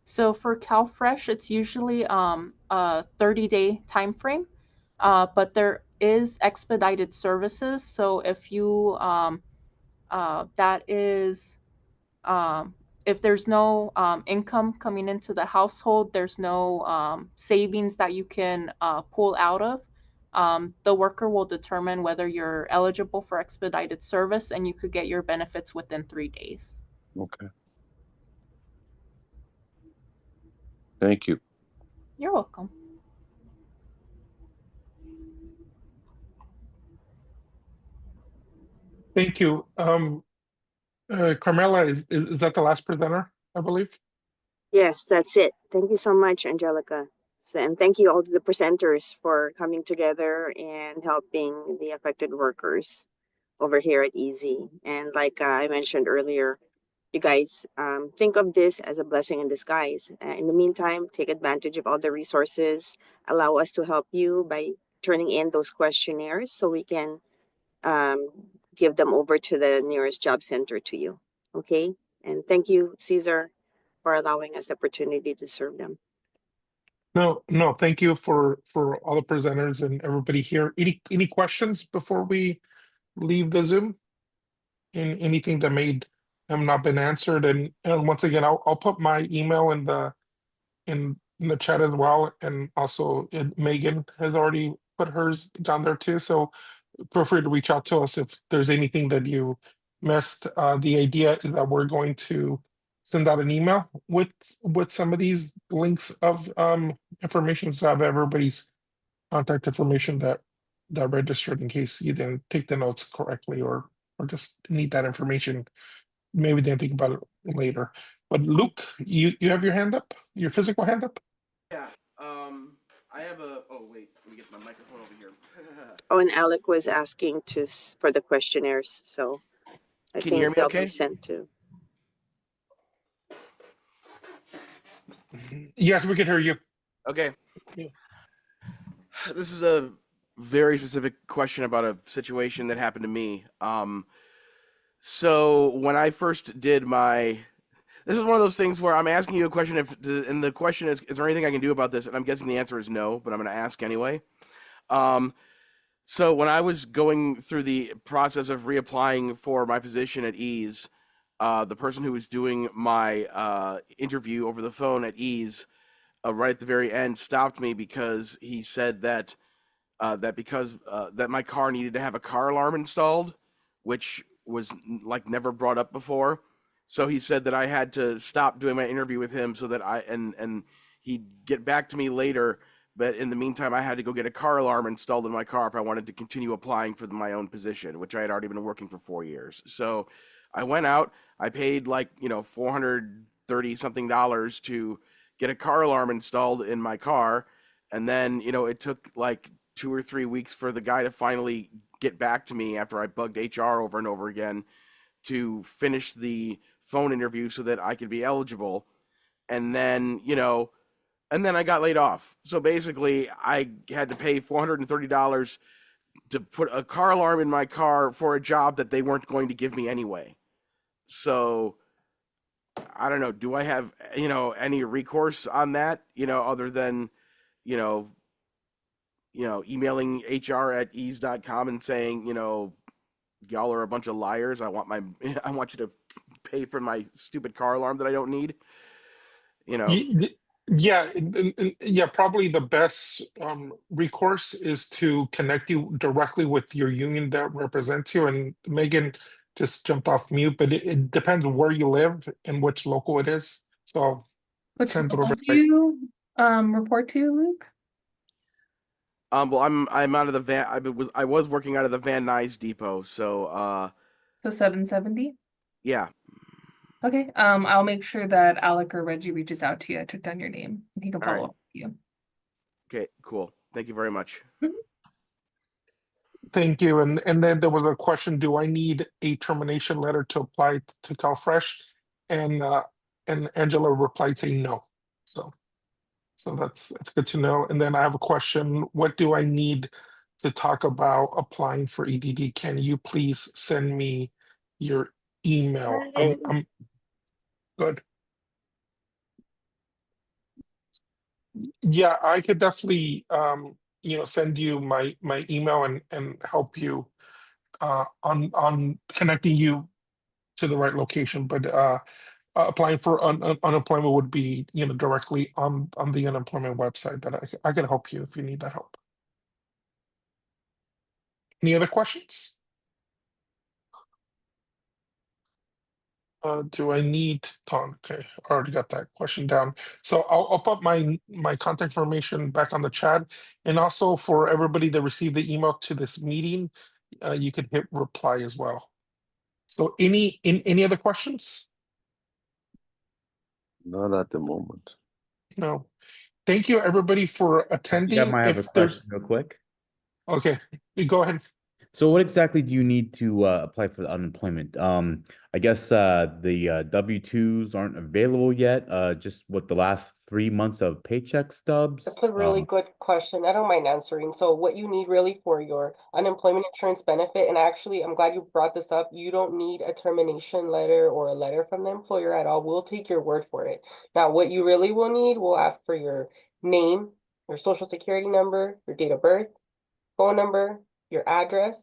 So for CalFresh, it's usually a 30-day time frame, but there is expedited services. So if you if there's no income coming into the household, there's no savings that you can pull out of. The worker will determine whether you're eligible for expedited service, and you could get your benefits within 3 days. Okay. Thank you. You're welcome. Thank you. Carmela, is that the last presenter, I believe? Yes, that's it. Thank you so much, Angelica. And thank you all to the presenters for coming together and helping the affected workers over here at EAZY. And like I mentioned earlier, you guys think of this as a blessing in disguise. In the meantime, take advantage of all the resources. Allow us to help you by turning in those questionnaires so we can um, give them over to the nearest job center to you. Okay? And thank you, Caesar, for allowing us the opportunity to serve them. No, thank you for all the presenters and everybody here. Any questions before we leave the Zoom? Anything that may have not been answered? And once again, I'll put my email in the chat as well. And also Megan has already put hers down there too. So feel free to reach out to us if there's anything that you missed. The idea is that we're going to send out an email with some of these links of information, so have everybody's contact information that registered, in case you didn't take the notes correctly or just need that information. Maybe didn't think about it later. But Luke, you have your hand up, your physical hand up? Yeah. I have a. Oh wait, let me get my microphone over here. Oh, and Alec was asking for the questionnaires, so I Can you hear think me they'll okay? be sent to. Yes, we can hear you. Okay. Yeah. This is a very specific question about a situation that happened to me. So when I first did this is one of those things where I'm asking you a question, and the question is there anything I can do about this? And I'm guessing the answer is no, but I'm going to ask anyway. So when I was going through the process of reapplying for my position at EAZY, the person who was doing my interview over the phone at EAZY, right at the very end, stopped me because he said that that my car needed to have a car alarm installed, which was like never brought up before. So he said that I had to stop doing my interview with him so that and he'd get back to me later. But in the meantime, I had to go get a car alarm installed in my car if I wanted to continue applying for my own position, which I had already been working for 4 years. So I went out, I paid like, $430 something to get a car alarm installed in my car. And then, it took like 2 or 3 weeks for the guy to finally get back to me after I bugged HR over and over again to finish the phone interview so that I could be eligible. And then, I got laid off. So basically, I had to pay $430 to put a car alarm in my car for a job that they weren't going to give me anyway. So I don't know. Do I have, any recourse on that, other than, emailing HR@ease.com and saying, y'all are a bunch of liars. I want you to pay for my stupid car alarm that I don't need. Yeah, yeah, probably the best recourse is to connect you directly with your union that represents you. And Megan just jumped off mute, but it depends where you live and which local it is. So Which send it level over. do you report to, Luke? Well, I'm out of the van. I was working out of the Van Nuys depot. So So 770? yeah. Okay. I'll make sure that Alec or Reggie reaches out to you. I took down your name and he can All right. follow up with you. Okay, cool. Thank you very much. Thank you. And then there was a question, do I need a termination letter to apply to CalFresh? And Angela replied saying no. So that's good to know. And then I have a question, what do I need to talk about applying for EDD? Can you please send me your email? I'm good. Yeah, I could definitely send you my email and help you on connecting you to the right location. But applying for unemployment would be directly on the unemployment website. That I can help you if you need that help. Any other questions? Do I need? Oh, okay, I already got that question down. So I'll put my contact information back on the chat, and also for everybody that received the email to this meeting, you could hit reply as well. So any other questions? Not at the moment. No. Thank you everybody for attending. Yeah, I have a If there's question real quick. okay, you go ahead. So what exactly do you need to apply for the unemployment? I guess the W-2s aren't available yet. Just what the last 3 months of paycheck stubs. That's a really good question. I don't mind answering. So what you need really for your unemployment insurance benefit, and actually I'm glad you brought this up, you don't need a termination letter or a letter from the employer at all. We'll take your word for it. Now, what you really will need, we'll ask for your name, your social security number, your date of birth, phone number, your address.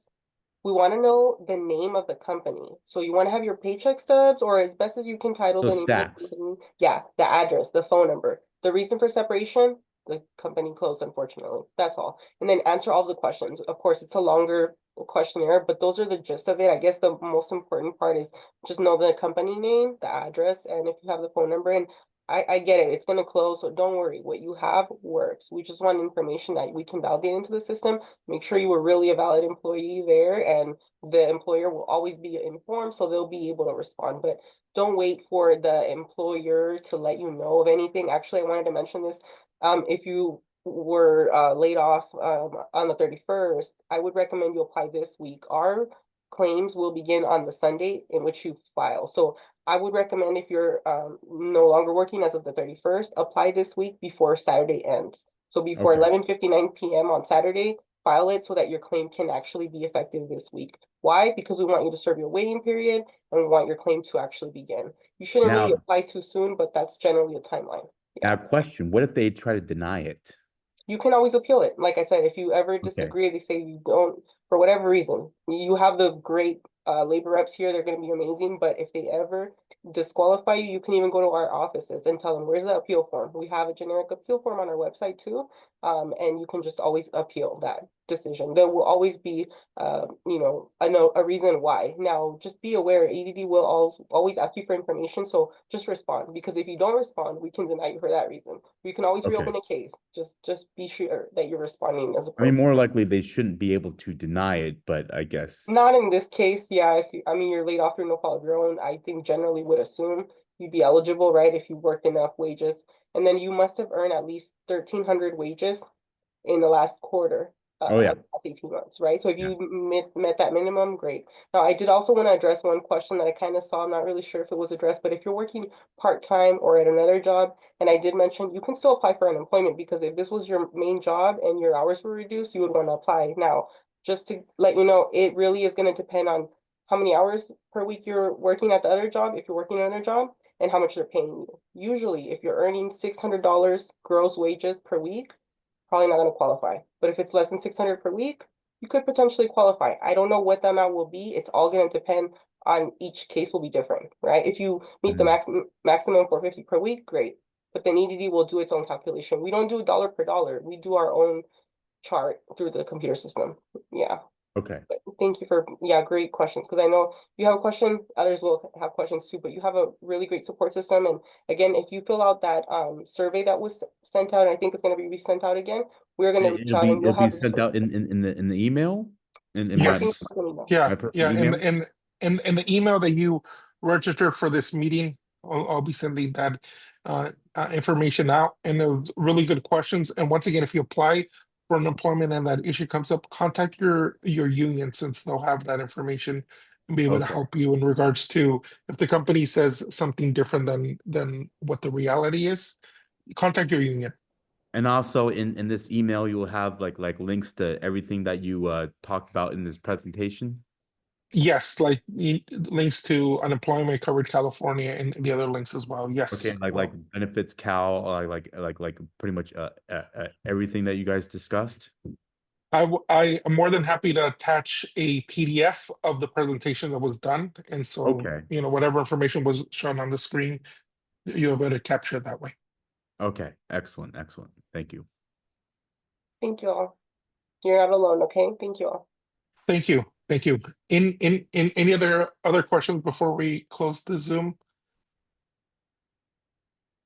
We want to know the name of the company. So you want to have your paycheck stubs, or as best as you can title So the name of the stacks. company. Yeah, the address, the phone number. The reason for separation, the company closed, unfortunately. That's all. And then answer all the questions. Of course, it's a longer questionnaire, but those are the gist of it. I guess the most important part is just know the company name, the address, and if you have the phone number. And I get it, it's gonna close, so don't worry. What you have works. We just want information that we can validate into the system. Make sure you were really a valid employee there, and the employer will always be informed, so they'll be able to respond. But don't wait for the employer to let you know of anything. Actually, I wanted to mention this. If you were laid off on the 31st, I would recommend you apply this week. Our claims will begin on the Sunday in which you file. So I would recommend, if you're no longer working as of the 31st, apply this week before Saturday ends. So before 11:59 p.m. on Saturday, file it so that your claim can actually be effective this week. Why? Because we want you to serve your waiting period and we want your claim to actually begin. You shouldn't really apply too soon, but that's generally a timeline. Now, question, what if they try to deny it? You can always appeal it. Like I said, if you ever disagree, they say you don't, for whatever reason, you have the great labor reps here, they're going to be amazing. But if they ever disqualify you, you can even go to our offices and tell them, where's the appeal form? We have a generic appeal form on our website too. And you can just always appeal that decision. There will always be, a reason why. Now, just be aware, EDD will always ask you for information. So just respond, because if you don't respond, we can deny you for that reason. We can always reopen a case. Just be sure that you're responding as I mean, more likely they shouldn't be able to deny it, but I guess. Not in this case, yeah. If you, you're laid off through no fault of your own, I think generally would assume you'd be eligible, right? If you worked enough wages, and then you must have earned at least 1,300 wages in the last quarter. Last 18 months, right? So if you met that minimum, great. Now, I did also want to address one question that I kind of saw. I'm not really sure if it was addressed, but if you're working part-time or at another job, and I did mention you can still apply for unemployment, because if this was your main job and your hours were reduced, you would want to apply. Now, just to let you know, it really is going to depend on how many hours per week you're working at the other job, if you're working another job, and how much they're paying you. Usually, if you're earning $600 gross wages per week, probably not gonna qualify. But if it's less than 600 per week, you could potentially qualify. I don't know what the amount will be. It's all gonna depend on each case will be different, right? If you meet the maximum 450 per week, great. But then EDD will do its own calculation. We don't do dollar per dollar. We do our own chart through the computer system. Yeah. Okay. But thank you for, great questions. Because I know you have a question, others will have questions too, but you have a really great support system. And again, if you fill out that survey that was sent out, and I think it's going to be resent out again, we're going to reach out and you'll It'll have be sent out in the email? In I my think it's an email. Yeah, personal yeah, email? and the email that you registered for this meeting, I'll be sending that information out, and it was really good questions. And once again, if you apply for unemployment and that issue comes up, contact your union, since they'll have that information and be able to Okay. help you in regards to if the company says something different than what the reality is, contact your union. And also in this email, you will have like links to everything that you talked about in this presentation. Yes, like links to unemployment covered California and the other links as well. Yes. Okay, like benefits, Cal, like pretty much everything that you guys discussed. I am more than happy to attach a PDF of the presentation that was done, and so Okay. whatever information was shown on the screen, you'll be able to capture it that way. Okay, excellent. Thank you. Thank you all. You're not alone, okay? Thank you all. Thank you. In any other questions before we close the Zoom?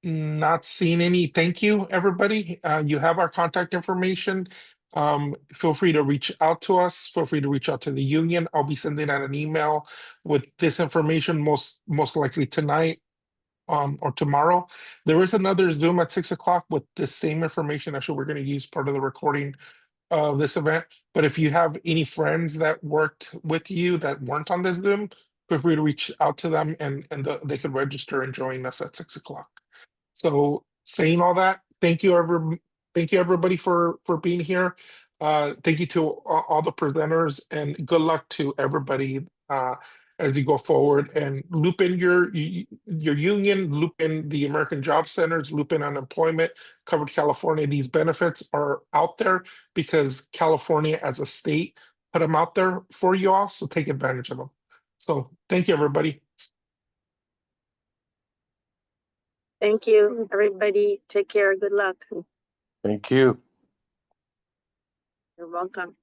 Not seeing any. Thank you, everybody. You have our contact information. Feel free to reach out to us. Feel free to reach out to the union. I'll be sending out an email with this information most likely tonight or tomorrow. There is another Zoom at 6 o'clock with the same information. Actually, we're going to use part of the recording of this event. But if you have any friends that worked with you that weren't on this Zoom, feel free to reach out to them and they could register and join us at 6 o'clock. So saying all that, thank you everybody for being here. Thank you to all the presenters, and good luck to everybody as you go forward, and loop in your union, loop in the American Job Centers, loop in unemployment covered California. These benefits are out there because California as a state put them out there for you all, so take advantage of them. So thank you, everybody. Thank you, everybody. Take care. Good luck. Thank you. You're welcome.